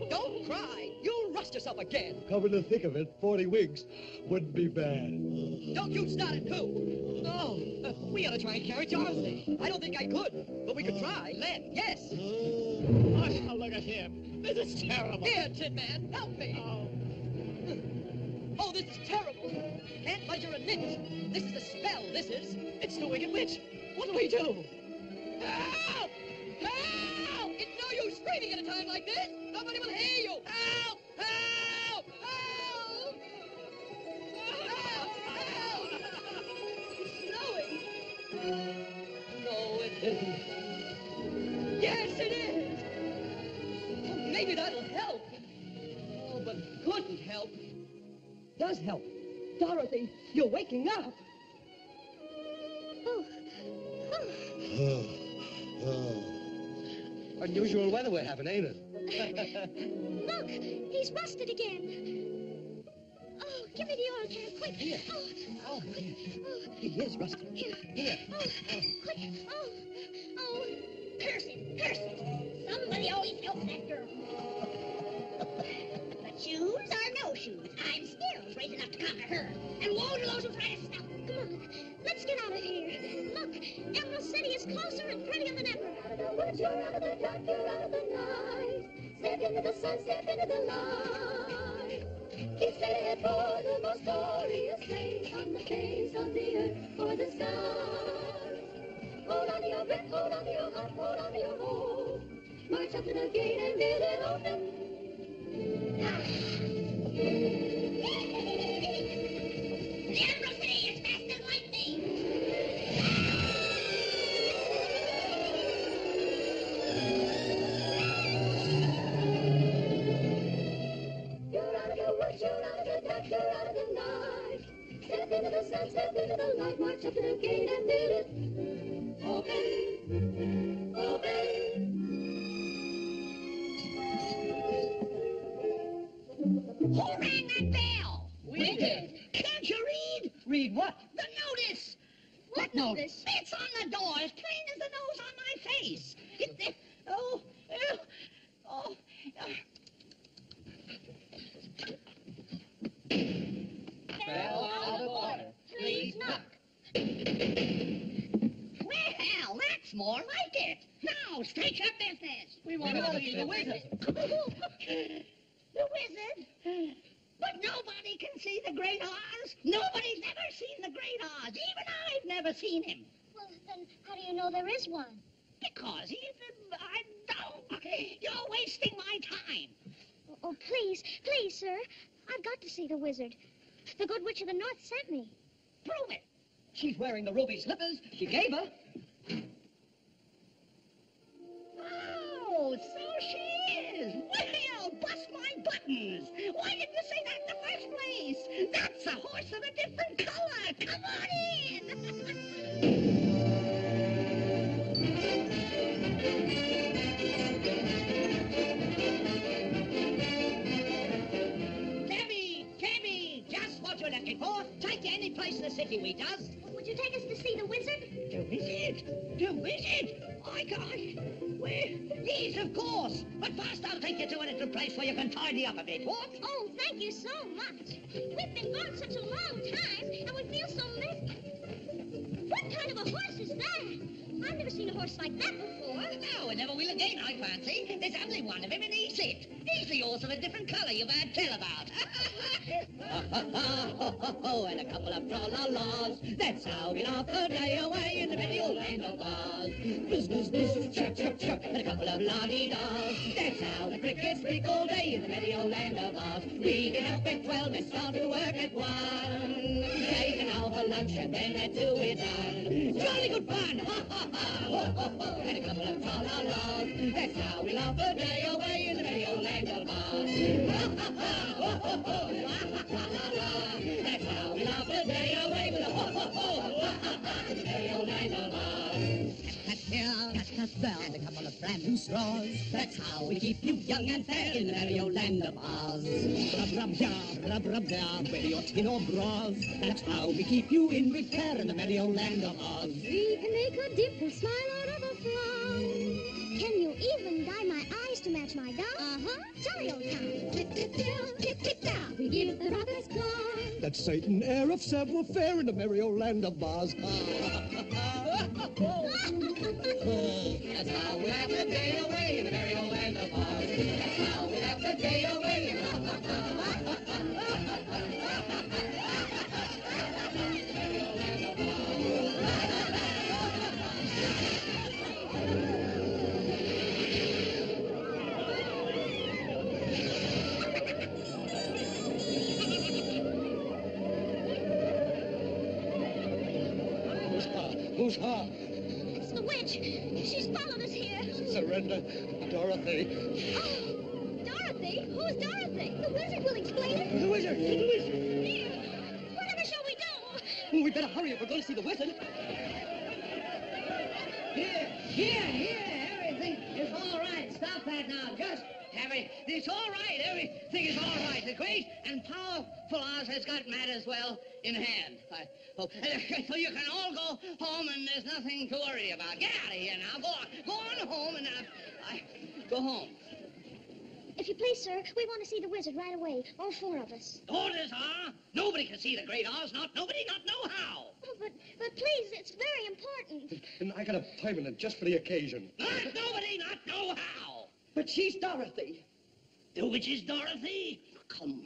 Don't cry. You'll rust yourself again. Come to think of it, 40 weeks wouldn't be bad. Don't you start it, too. Oh, we ought to try and carry Dorothy. I don't think I could, but we could try. Len, yes. Oh, look at him. This is terrible. Here, Tin Man, help me. Oh, this is terrible. Can't measure an inch. This is a spell, this is. It's the Wicked Witch. What do we do? Help! Help! It's no use screaming at a time like this. Nobody will hear you. Help! Help! Help! Help! It's snowing. No, it isn't. Yes, it is. Oh, maybe that'll help. couldn't help. Does help. Dorothy, you're waking up. Unusual weather we're having, ain't it? Look, he's rusted again. Oh, give me the oil can, quick. Here. Oh, quick. Oh, He is rusty. here. Oh, quick. Oh. Curse it. Somebody always help that girl. But shoes are no shoes. I'm still brave enough to conquer her. And woe to those who try to stop me. Come on, let's get out of here. Look, Emerald City is closer and prettier than ever. Out of the woods, you're out of the dark, you're out of the night. Step into the sun, step into the light. Keep straight ahead for the most glorious day on the face of the earth or the sky. Hold on to your breath, hold on to your heart, hold on to your hope. March up to the gate and get it open. The Emerald City is fast as lightning. You're out of the woods, you're out of the dark, you're out of the night. Step into the sun, step into the light, march up to the gate and get it open. Who rang that bell? We did. Can't you read? Read what? The notice. What notice? It's on the door, as plain as the nose on my face. Bell out of order. Please knock. Well, that's more like it. Now, state your business. We want to see the wizard. The wizard? But nobody can see the Great Oz. Nobody's never seen the Great Oz. Even I've never seen him. Well, then how do you know there is one? Because I don't. You're wasting my time. Oh, please, sir. I've got to see the wizard. The Good Witch of the North sent me. Prove it. She's wearing the ruby slippers she gave her. Oh, so she is. Well, bust my buttons. Why didn't you say that in the first place? That's a horse of a different color. Come on in. Cabby, just what you're looking for. Take you any place in the city we does. Would you take us to see the wizard? The wizard? My gosh. Well, yes, of course. But first I'll take you to a little place where you can tidy up a bit, what? Oh, thank you so much. We've been gone such a long time, and we feel so messy. What kind of a horse is that? I've never seen a horse like that before. No, and never will again, I fancy. There's only one of him, and he's it. He's the horse of a different color you've had tell about. And a couple of tra-la-las. That's how we laugh a day away in the merry old land of Oz. Business, chuck, chuck, chuck. And a couple of la-dee-das. That's how the crickets speak all day in the merry old land of Oz. We get up at 12 and start to work at 1. Take an hour for lunch and then at 2 we're done. Jolly good fun! And a couple of tra-la-las. That's how we laugh a day away in the merry old land of Oz. That's how we laugh a day away with a in the merry old land of Oz. Cat bell, and a couple of brand new straws. That's how we keep you young and fair in the merry old land of Oz. Rub, rub, there, whether you're tin or bras. That's how we keep you in repair in the merry old land of Oz. We can make a dimple smile out of a frown. Can you even dye my eyes to match my gown? Uh-huh. Jolly old town. Tip-tip-down, tip-tip-down. We give the rockets gone. That Satan heir of savoir faire in the merry old land of Oz. That's how we have the day away in the merry old land of Oz. That's how we have the day away in the Who's her? It's the witch. She's followed us here. Surrender, Dorothy. Oh, Dorothy. Dorothy? Who's Dorothy? The wizard will explain it. The wizard! The wizard! Whatever shall we do? Oh, we better hurry if we're going to see the wizard. Here, everything is all right. Stop that now. Just it's all right. Everything is all right. The great and powerful Oz has got matters well in hand. So you can all go home and there's nothing to worry about. Get out of here now. Go on home and go home. If you please, sir, we want to see the wizard right away. All four of us. Orders are, nobody can see the great Oz, not no how. Oh, but please, it's very important. And I got a permanent just for the occasion. Not nobody, not no how. But she's Dorothy. Which is Dorothy? Come.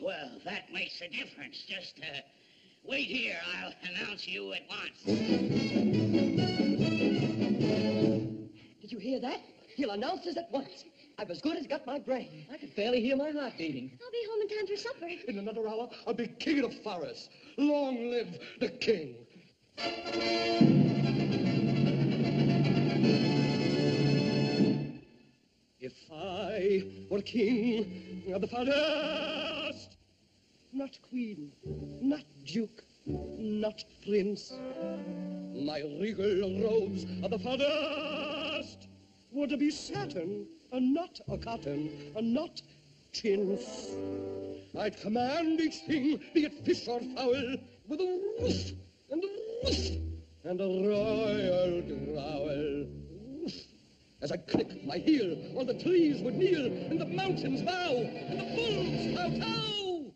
Well, that makes a difference. Just wait here. I'll announce you at once. Did you hear that? He'll announce us at once. I've as good as got my brain. I could barely hear my heart beating. I'll be home in time for supper. In another hour, I'll be king of the forest. Long live the king. If I were king of the forest, not queen, not duke, not prince, my regal robes of the forest would be satin, and not a cotton, and not chintz. I'd command each thing, be it fish or fowl, with a woof and a woof and a royal growl. Woof. As I click my heel, all the trees would kneel, and the mountains bow, and the bulls kowtow.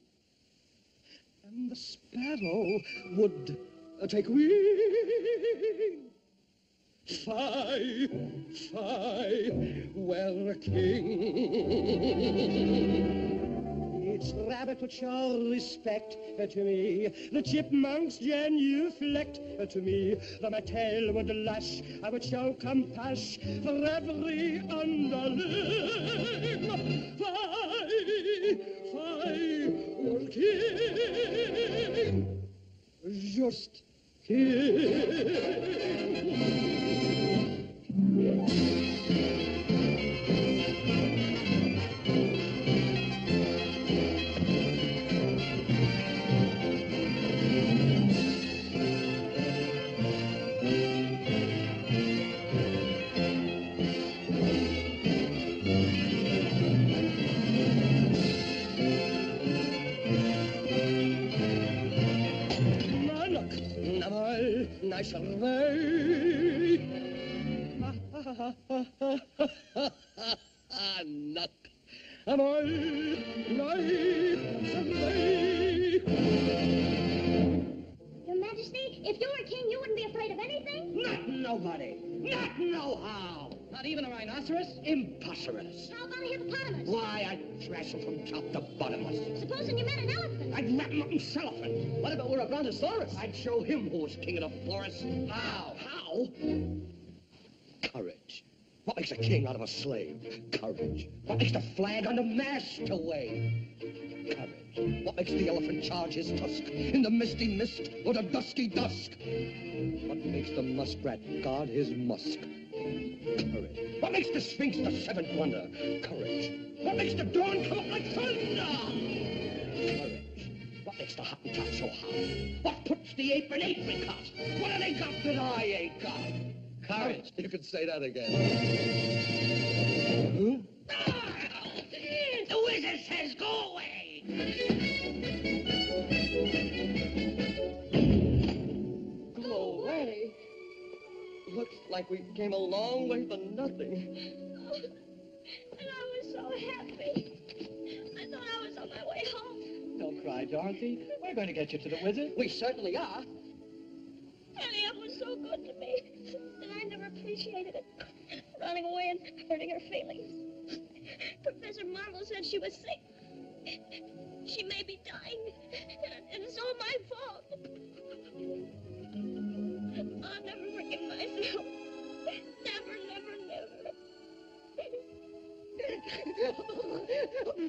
And the sparrow would take wing. Fie, were a king. Each rabbit would show respect to me. The chipmunks genuflect to me. The mattel would lash. I would show compassion for every underling. Fie, were king. Just king. I shall wait. Knock. Am I Your Majesty, if you were king, you wouldn't be afraid of anything? Not nobody. Not no-how. Not even a rhinoceros? Impossibilous. How about a hippopotamus? Why, I'd thrash him from top to bottomless. Supposing you met an elephant? I'd wrap him up in cellophane. What about we're a brontosaurus? I'd show him who was king of the forest. How? How? Courage. What makes a king out of a slave? Courage. What makes the flag on the mast to wave? Courage. What makes the elephant charge his tusk in the misty mist or the dusky dusk? What makes the muskrat guard his musk? Courage. What makes the sphinx the seventh wonder? Courage. What makes the dawn come up like thunder? Courage. What makes the Hottentot so hot? What puts the ape in apricot? What have they got that I ain't got? Courage. You could say that again. The wizard says go away. Go away. Looks like we came a long way for nothing. And I was so happy. I thought I was on my way home. Don't cry, Dorothy. We're going to get you to the wizard. We certainly are. Annie was so good to me, and I never appreciated it. Running away and hurting her feelings. Professor Marvel said she was sick. She may be dying, and it's all my fault. I'll never forgive myself. Never, never, never.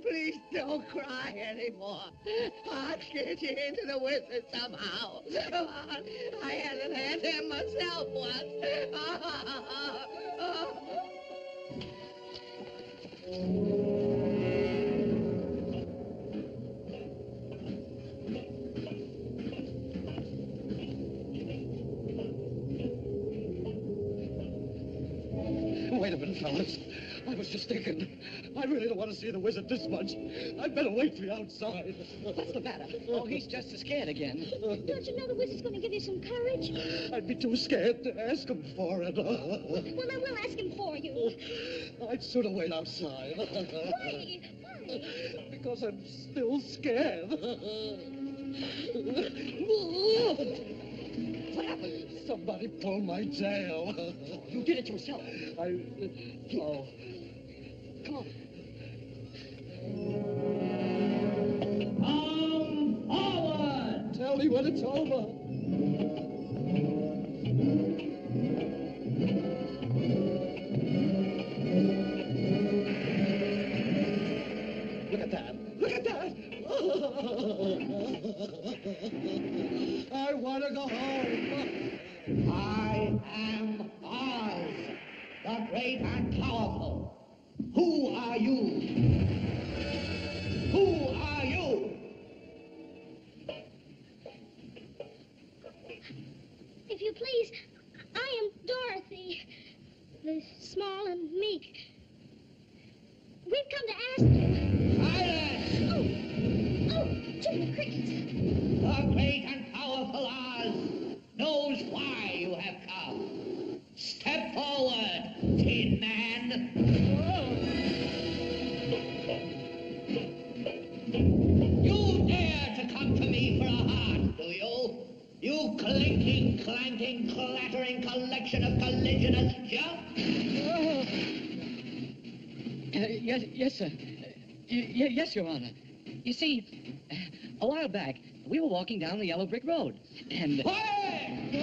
Please don't cry anymore. I'll get you into the wizard somehow. I haven't had him myself once. minute, fellas. I was just thinking. I really don't want to see the wizard this much. I'd better wait for you outside. What's the matter? Oh, he's just as scared again. Don't you know the wizard's going to give you some courage? I'd be too scared to ask him for it. Well, then we'll ask him for you. I'd sooner wait outside. Why? Why? Because I'm still scared. What happened? Somebody pulled my tail. You did it yourself. Oh. Come on. Come forward! Tell me when it's over. Look at that. Look at that. I want to go home. I am Oz, the great and powerful. Who are you? Who are you? If you please, I am Dorothy, the small and meek. We've come to ask you. Silence! Oh, Jimmy Crickets. The great and powerful Oz knows why you have come. Step forward, Tin Man. You dare to come to me for a heart, do you? You clinking, clanking, clattering collection of collisionous junk? Yes, sir. Yes, Your Honor. You see, a while back, we were walking down the yellow brick road, and... Quiet!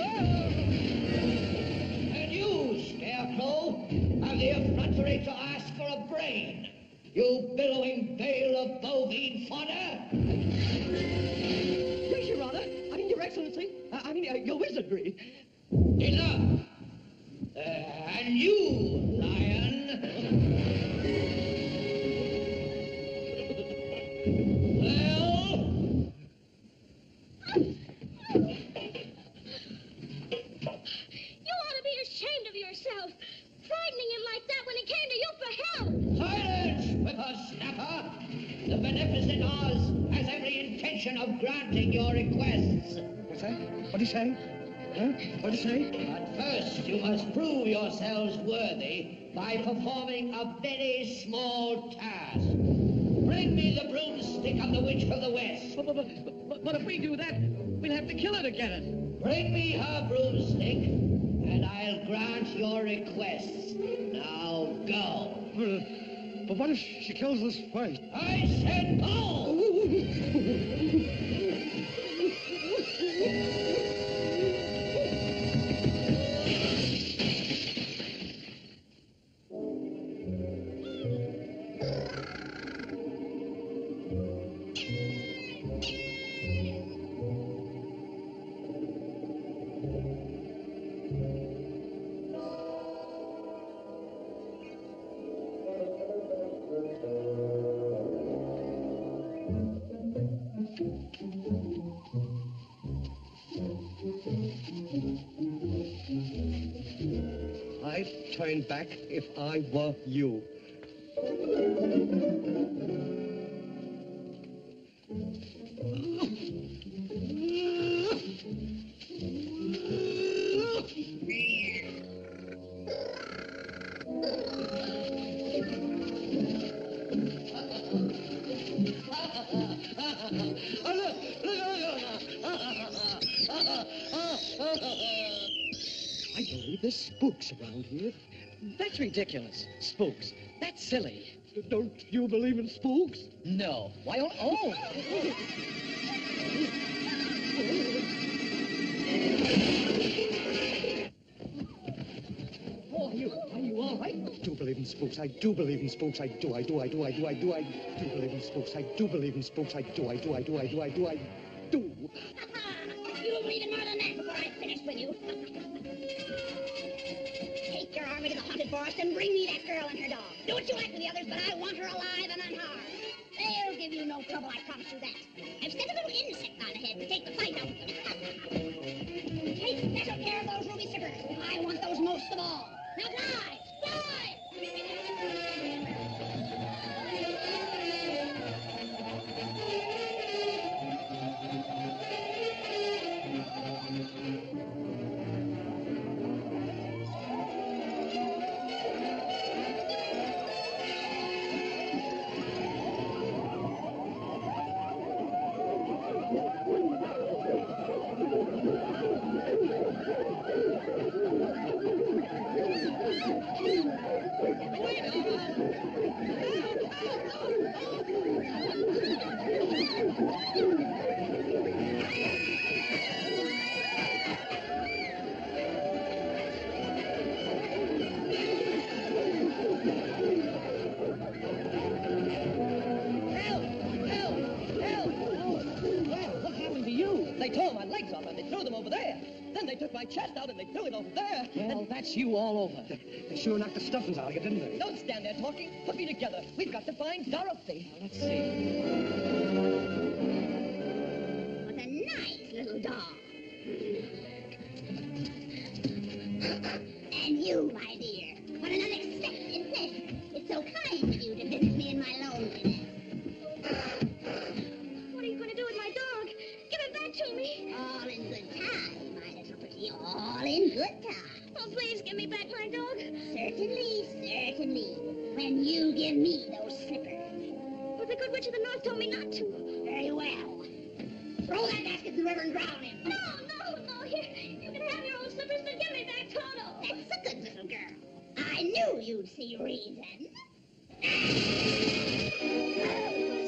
And you, Scarecrow, have the effrontery to ask for a brain. You billowing bale of bovine fodder. Yes, Your Honor. I mean, Your Excellency. I mean, your wizardry. Enough! And you, lion. Well? You ought to be ashamed of yourself, frightening him like that when he came to you for help. Silence, whippersnapper! The beneficent Oz has every intention of granting your requests. What's that? What'd he say? Huh? What'd he say? But first, you must prove yourselves worthy by performing a very small task. Bring me the broomstick of the Witch of the West. But if we do that, we'll have to kill her to get it. Bring me her broomstick, and I'll grant your requests. Now go. But what if she kills us first? I said go! I'd turn back if I were you. I believe there's spooks around here. That's ridiculous. Spooks. That's silly. Don't you believe in spooks? No. Why, oh! Oh, are you all right? I do believe in spooks. I do believe in spooks. I do. I do believe in spooks. I do believe in spooks. I do. You believe in more than that before I finish with you. Take your army to the haunted forest and bring me that girl and her dog. Do what you like with the others, but I want her alive and unharmed. They'll give you no trouble, I promise you that. I've sent a little insect on ahead to take the fight out of them. Take special care of those ruby slippers. I want those most of all. Now fly! Fly! took my chest out and they threw it over there. Well, that's you all over. They sure knocked the stuffings out of you, didn't they? Don't stand there talking. Put me together. We've got to find Dorothy. Now, let's see. What a nice little dog. And you, my dear. What an unexpected pleasure. It's so kind of you to visit me in my loneliness. What are you going to do with my dog? Give it back to me. All in good time, my little pretty. All in good time. Oh, please give me back my dog. Certainly, certainly. When you give me those slippers. But the good witch of the north told me not to. Very well. Throw that basket in the river and drown him. No. Here, you can have your old slippers, but give me back Toto. That's a good little girl. I knew you'd see reason.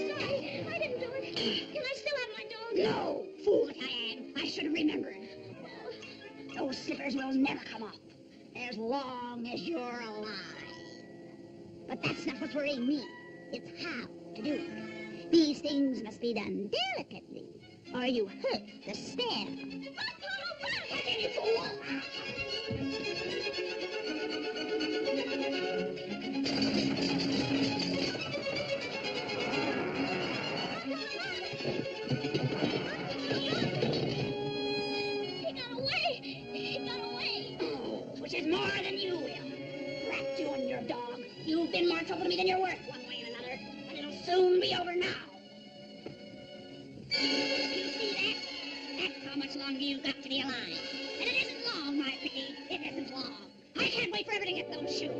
Sorry, I didn't do it. Can I still have my dog? No, fool that I am. I should have remembered. Those slippers will never come off as long as you're alive. But that's not what's worrying me. It's how to do it. These things must be done delicately, or you hurt the stem. Catch any fool! He got away. Oh, which is more than you will. Drat you and your dog. You've been more trouble to me than you're worth, one way and another. But it'll soon be over now. You see that? That's how much longer you've got to be alive. And it isn't long, my pretty. It isn't long. I can't wait forever to get those shoes.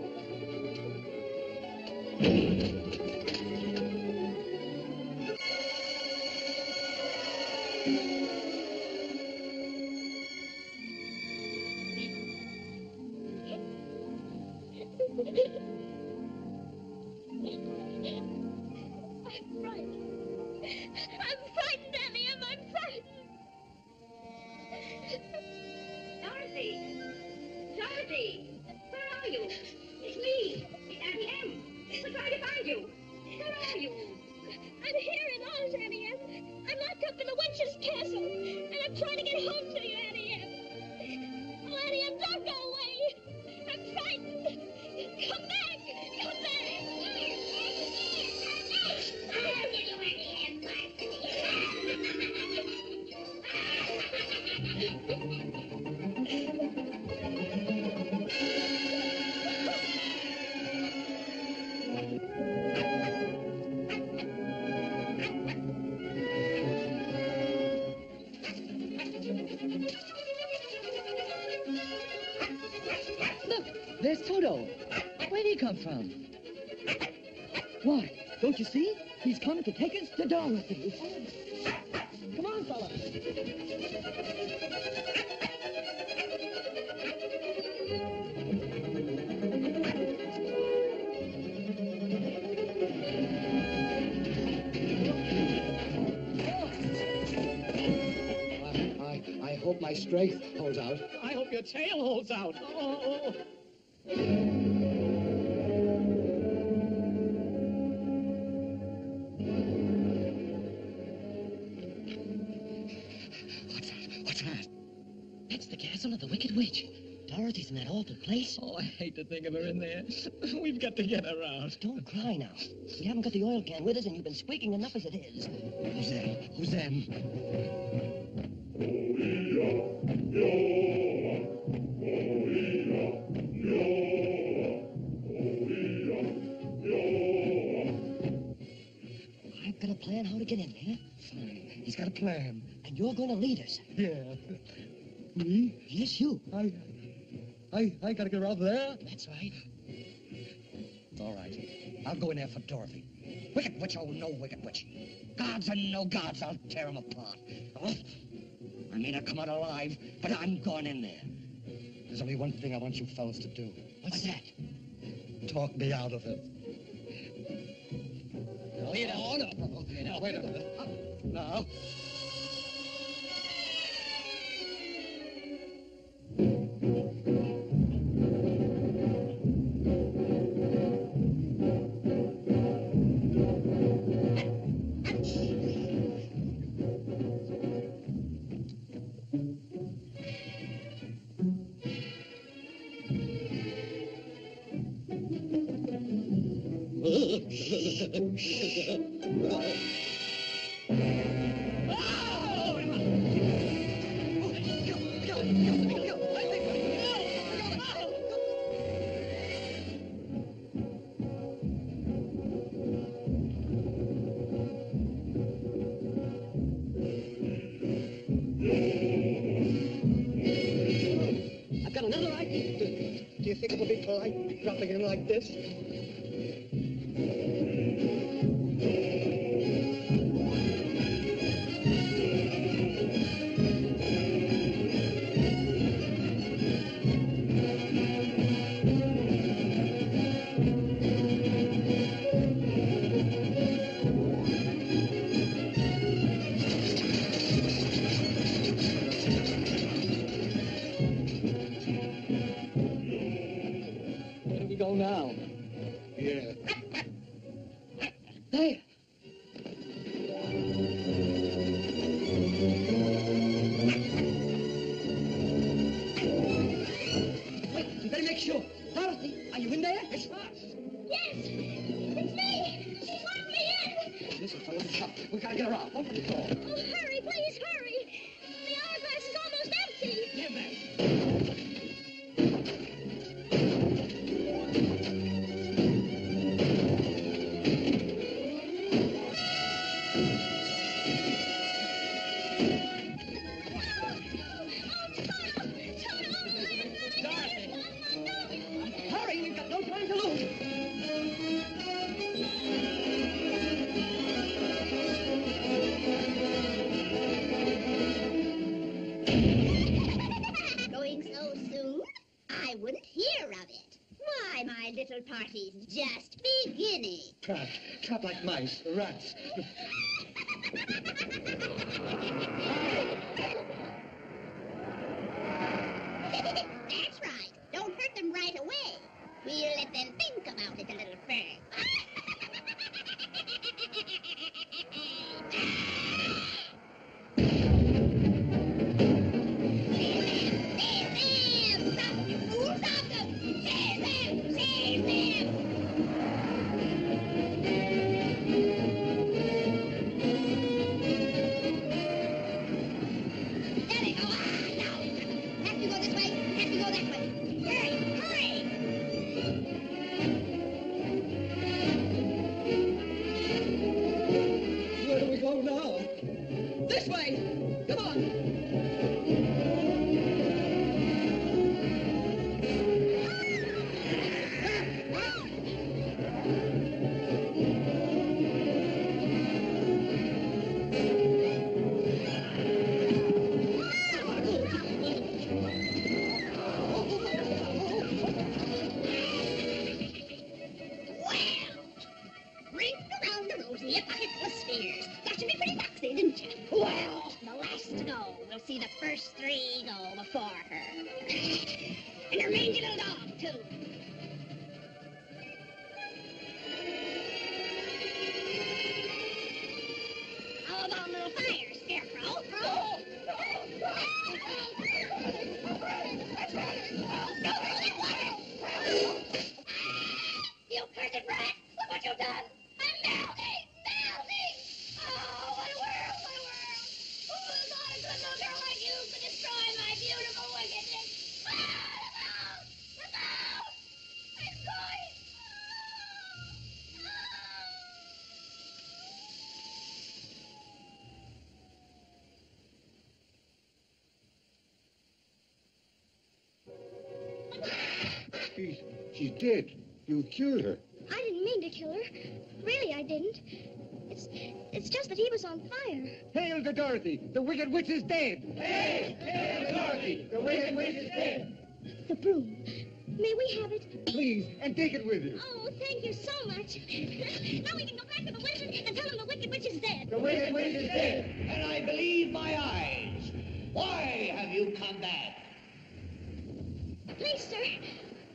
I'm frightened, Annie. I'm frightened. Dorothy! Dorothy! Where are you? It's me. It's Auntie M. We're trying to find you. Where are you? I'm here in Oz, Annie M. I'm locked up in the witch's castle, and I'm trying to get home to you, Annie M. Oh, Annie M, don't go away. I'm frightened. Come back. Come back. I'll get you, Auntie M, my pretty. Look, there's Toto. Where'd he come from? Why, don't you see? He's come to take us to Dorothy. Come on, fella. I hope my strength holds out. I hope your tail holds out. Oh. What's that? That's the castle of the Wicked Witch. Dorothy's in that awful place. Oh, I hate to think of her in there. We've got to get her out. Don't cry now. We haven't got the oil can with us, and you've been squeaking enough as it is. Who's there? Who's them? I've got a plan how to get in there, Fine. He's got a plan. and you're going to lead us. Yeah. Me? Yes, you. I gotta get around there? That's right. All right. I'll go in there for Dorothy. Wicked witch, oh, no wicked witch. Gods and no gods, I'll tear them apart. Oh, I may not come out alive, but I'm going in there. There's only one thing I want you fellas to do. What's that? Talk me out of it. Oh, you know. No, wait a minute. Now. I've got another idea. Do you think it would be polite dropping in like this? Where do we go now? Yeah. There. Wait, you better make sure. Dorothy, are you in there? It's fast. Yes, it's me. She's locked me in. Listen, fellas, it's up. We gotta get her out. Open the door. Oh, hurry, please, hurry. The hourglass is almost empty. Give that. Hurry, we've got no time to lose. Going so soon? I wouldn't hear of it. Why, my little party's just beginning. Trap like mice, rats. That's right. Don't hurt them right away. We'll let them think about it a little first. Save them! Stop them, you fools! Stop them! Save them! Save them! There they go. Ah, now. Have to go this way. Have to go that way. Hurry! Hurry! Where do we go now? This way! Come on! Well, ring around the rosy, a pocket full of spheres. Got to be pretty foxy, didn't you? Well, the last to go will see the first three go before her. And her mangy little dog, too. How about a little fire, Scarecrow? You cursed rat! Look what you've done! I'm melting! Melting! Oh, what a world! What a world! Who would have thought a good little girl like you could destroy my beautiful wickedness? Ah, look out! Look out! I'm going! She's dead. You killed her. I didn't mean to kill her. Really, I didn't. It's just that he was on fire. Hail to Dorothy! The Wicked Witch is dead! Hail! Hail to Dorothy! The Wicked Witch is dead! The broom. May we have it? Please, and take it with you. Oh, thank you so much. Now we can go back to the wizard and tell him the Wicked Witch is dead. The Wicked Witch is dead! And I believe my eyes. Why have you come back? Please, sir,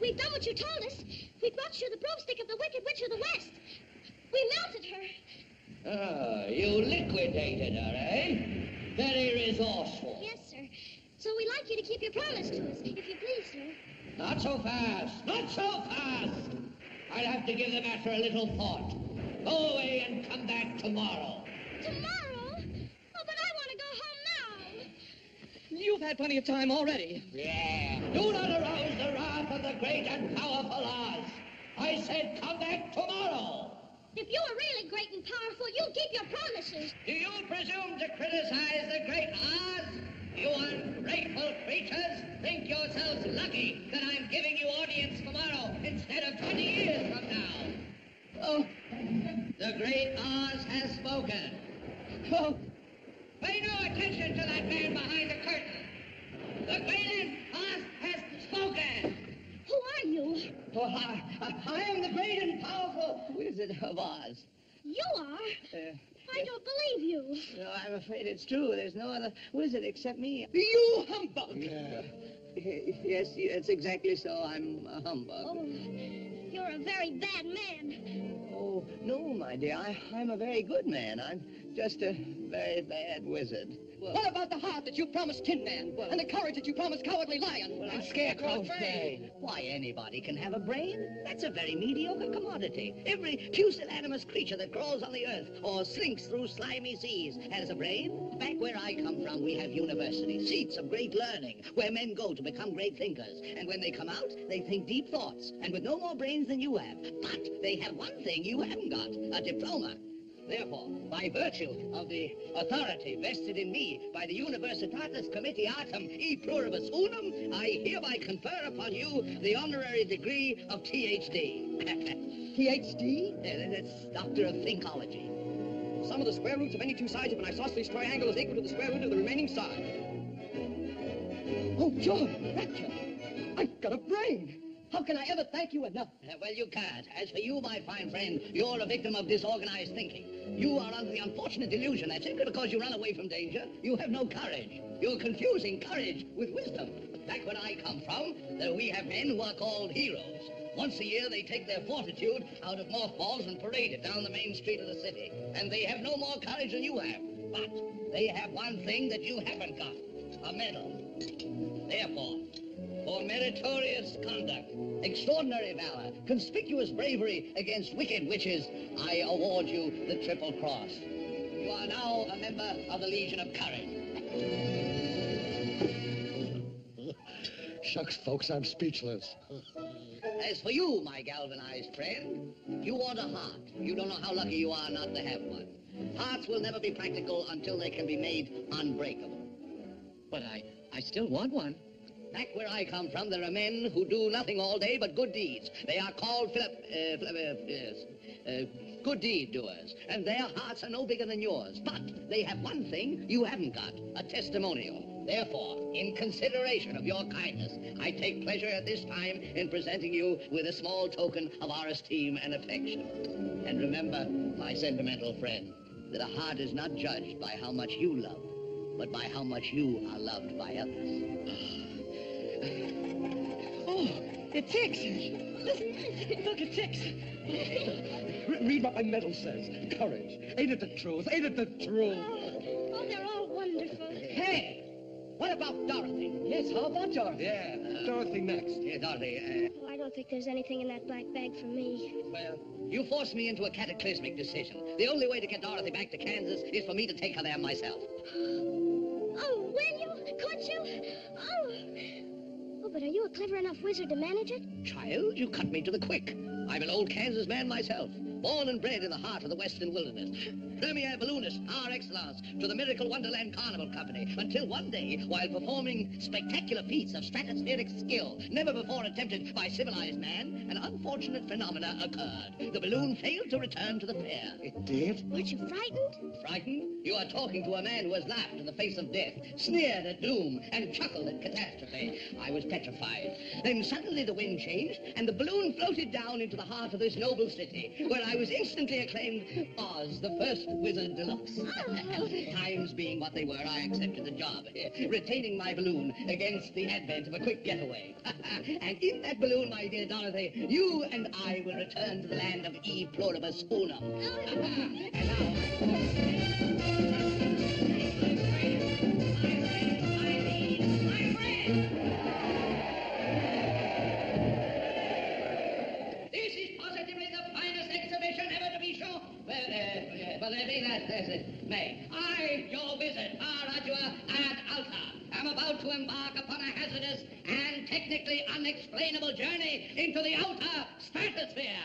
we've done what you told us. We brought you the broomstick of the Wicked Witch of the West. We melted her. Ah, you liquidated her, eh? Very resourceful. Yes, sir. So we'd like you to keep your promise to us, if you please, sir. Not so fast. Not so fast. I'll have to give the matter a little thought. Go away and come back tomorrow. Tomorrow? Oh, but I want to go home now. You've had plenty of time already. Yeah. Do not arouse the wrath of the great and powerful Oz. I said come back tomorrow. If you are really great and powerful, you'll keep your promises. Do you presume to criticize the great Oz? You ungrateful creatures think yourselves lucky that I'm giving you audience tomorrow instead of 20 years from now. Oh, The great Oz has spoken. oh, Pay no attention to that man behind the curtain. The great Oz has spoken. Who are you? Oh, I am the great and powerful Wizard of Oz. You are? I don't believe you. No, I'm afraid it's true. There's no other wizard except me. you humbug! Yes, it's exactly so. I'm a humbug. Oh, you're a very bad man. Oh, no, my dear. I'm a very good man. I'm just a very bad wizard. What about the heart that you promised Tin Man? And the courage that you promised Cowardly Lion? And Scarecrow's brain. Why, anybody can have a brain. That's a very mediocre commodity. Every pusillanimous creature that crawls on the earth or slinks through slimy seas has a brain. Back where I come from, we have universities, seats of great learning, where men go to become great thinkers. And when they come out, they think deep thoughts, and with no more brains than you have. But they have one thing you haven't got, a diploma. Therefore, by virtue of the authority vested in me by the Universitatis Comitiatum e Pluribus Unum, I hereby confer upon you the honorary degree of Ph.D. PhD? That's Doctor of Thinkology. Sum of the square roots of any two sides of an isosceles triangle is equal to the square root of the remaining side. Oh, John, Rapture! I've got a brain! How can I ever thank you enough? Well, you can't. As for you, my fine friend, you're a victim of disorganized thinking. You are under the unfortunate delusion that simply because you run away from danger, you have no courage. You're confusing courage with wisdom. Back where I come from, we have men who are called heroes. Once a year, they take their fortitude out of mothballs and parade it down the main street of the city. And they have no more courage than you have. But they have one thing that you haven't got, a medal. Therefore, for meritorious conduct, extraordinary valor, conspicuous bravery against wicked witches, I award you the Triple Cross. You are now a member of the Legion of Courage. Shucks, folks, I'm speechless. As for you, my galvanized friend, you want a heart. You don't know how lucky you are not to have one. Hearts will never be practical until they can be made unbreakable. But I still want one. Back where I come from, there are men who do nothing all day but good deeds. They are called good deed doers, and their hearts are no bigger than yours. But they have one thing you haven't got, a testimonial. Therefore, in consideration of your kindness, I take pleasure at this time in presenting you with a small token of our esteem and affection. And remember, my sentimental friend, that a heart is not judged by how much you love, but by how much you are loved by others. Oh, it ticks. Listen, look, it ticks. Read what my medal says. Courage. Ain't it the truth? Ain't it the truth? Oh, they're all wonderful. Hey, what about Dorothy? Yes, how about Dorothy? Yeah, Dorothy next. Yeah, Dorothy, Oh, I don't think there's anything in that black bag for me. well, you forced me into a cataclysmic decision. The only way to get Dorothy back to Kansas is for me to take her there myself. Oh, will you? Could you? Oh. Oh, but are you a clever enough wizard to manage it? Child, you cut me to the quick. I'm an old Kansas man myself, born and bred in the heart of the western wilderness. Premier balloonist par excellence to the Miracle Wonderland Carnival Company, until one day, while performing spectacular feats of stratospheric skill, never before attempted by civilized man, an unfortunate phenomena occurred. The balloon failed to return to the pair. It did? Weren't you frightened? Frightened? You are talking to a man who has laughed in the face of death, sneered at doom, and chuckled at catastrophe. I was petrified. Then suddenly the wind changed, and the balloon floated down into the heart of this noble city, where I was instantly acclaimed Oz, the first wizard deluxe. Times being what they were, I accepted the job, retaining my balloon against the advent of a quick getaway. And in that balloon, my dear Dorothy, you and I will return to the land of E Pluribus Unum. And now... This is positively the finest exhibition ever to be shown. Yes, May. I, your wizard, Arajua ad Alta, am about to embark upon a hazardous and technically unexplainable journey into the outer stratosphere.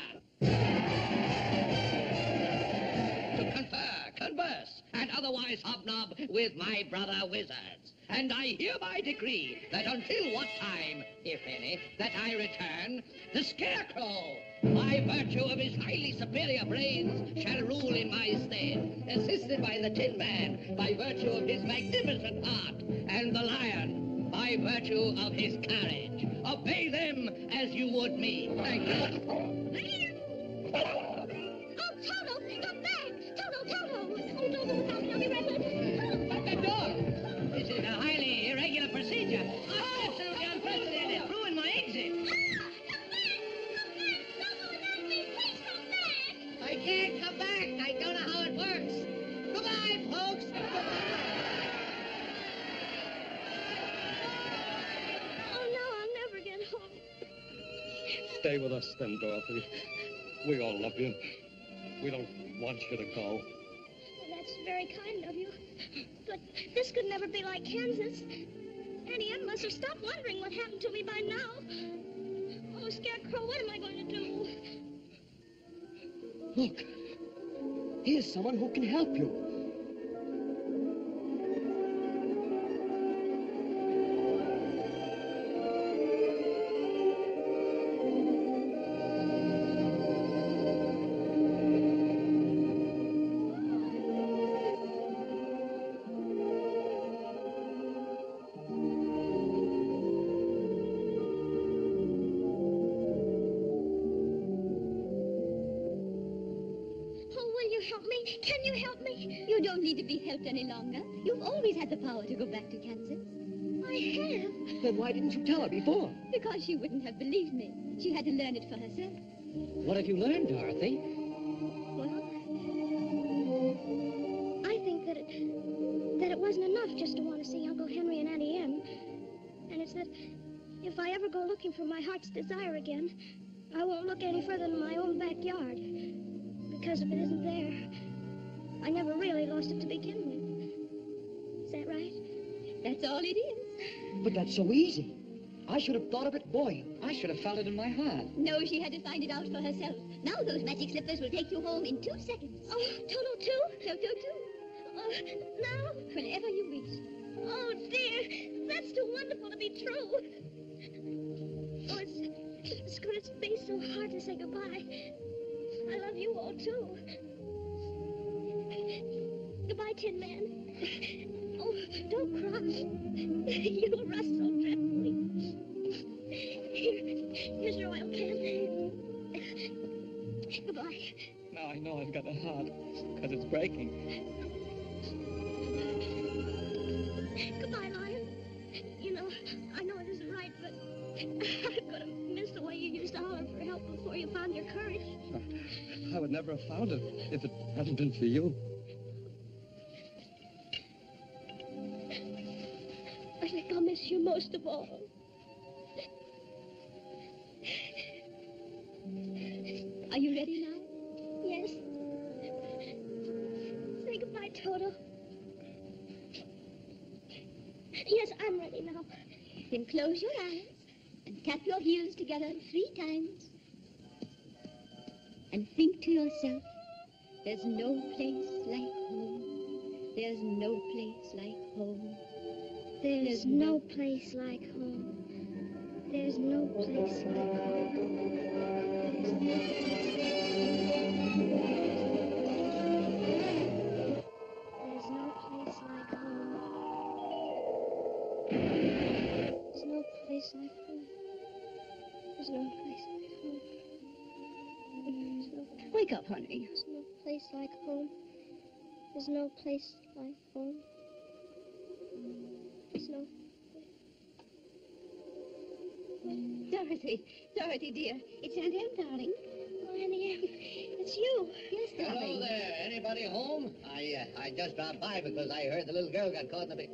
To confer, converse, and otherwise hobnob with my brother wizards. And I hereby decree that until what time, if any, that I return, the Scarecrow, by virtue of his highly superior brains, shall rule in my stead, assisted by the Tin Man, by virtue of his magnificent art, and the Lion, by virtue of his courage. Obey them as you would me. Thank you. Oh, Toto, come back! Toto! Oh, Toto, I'll be right back. Shut that door. This is a highly irregular procedure. Absolutely unprecedented. Ruin my exit. I can't come back. I don't know how it works. Goodbye, folks. Oh, no, I'll never get home. Stay with us then, Dorothy. We all love you. We don't want you to go. Well, that's very kind of you. But this could never be like Kansas. Annie M must have stopped wondering what happened to me by now. Oh, Scarecrow, what am I going to do? Look, here's someone who can help you. Can you help me? You don't need to be helped any longer. You've always had the power to go back to Kansas. I have. Then why didn't you tell her before? Because she wouldn't have believed me. She had to learn it for herself. What have you learned, Dorothy? Well, I think that it wasn't enough just to want to see Uncle Henry and Auntie Em. And it's that if I ever go looking for my heart's desire again, I won't look any further than my own backyard. Because if it isn't there, I never really lost it to begin with. Is that right? That's all it is. But that's so easy. I should have thought of it. Boy, I should have felt it in my heart. No, she had to find it out for herself. Now those magic slippers will take you home in 2 seconds. Oh, Toto too? Toto too. Oh, now? Whenever you wish. Oh, dear. That's too wonderful to be true. Oh, it's going to be so hard to say goodbye. I love you all, too. Goodbye, Tin Man. Oh, don't cry. You rust so dreadfully. Here's your oil can. Goodbye. Now I know I've got a heart, because it's breaking. Goodbye, Lion. You know, I know it isn't right, but I'm going to miss the way you used to holler for help before you found your courage. I would never have found it if it hadn't been for you. I think I'll miss you most of all. Are you ready now? Yes. Say goodbye, Toto. Yes, I'm ready now. Then close your eyes and tap your heels together 3 times. And think to yourself, there's no place like home. There's no place like home. There's no place like home. There's no place like home. There's no place like home. There's no place like home. There's no place like home. There's no Wake up, honey. There's no place like home. There's no place like home. There's no... Dorothy, dear. It's Aunt Em, darling. Oh, Auntie Em, it's you. Yes, darling. Hello there. Anybody home? I just dropped by because I heard the little girl got caught in a big...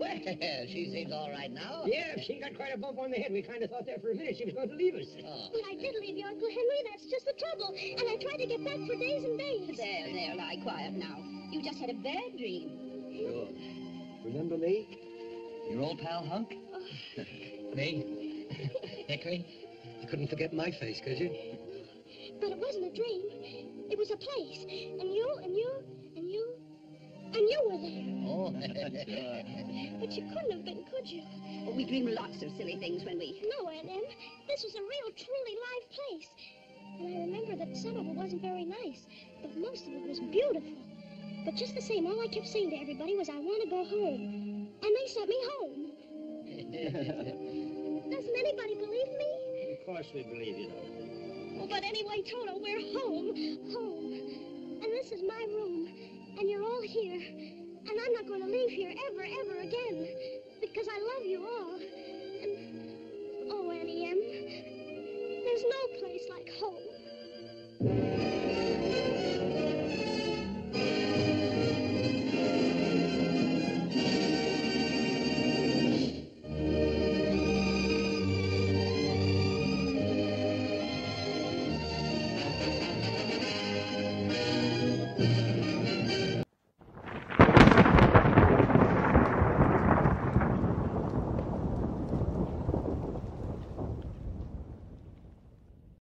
Well, she seems all right now. Yeah, she got quite a bump on the head. We kind of thought there for a minute she was going to leave us. Oh. But I did leave you, Uncle Henry. That's just the trouble. And I tried to get back for days and days. There, lie quiet now. You just had a bad dream. Sure. Remember me? Your old pal, Hunk? Me? Hickory? You couldn't forget my face, could you? But it wasn't a dream. It was a place. And you were there. Oh. But you couldn't have been, could you? Oh, we dream lots of silly things when we... No, Aunt Em. This was a real, truly live place. And I remember that some of it wasn't very nice, but most of it was beautiful. But just the same, all I kept saying to everybody was, I want to go home. And they sent me home. Doesn't anybody believe me? Of course we believe you, though. Oh, but anyway, Toto, we're home. Home. And this is my room. And you're all here. And I'm not going to leave here ever, ever again.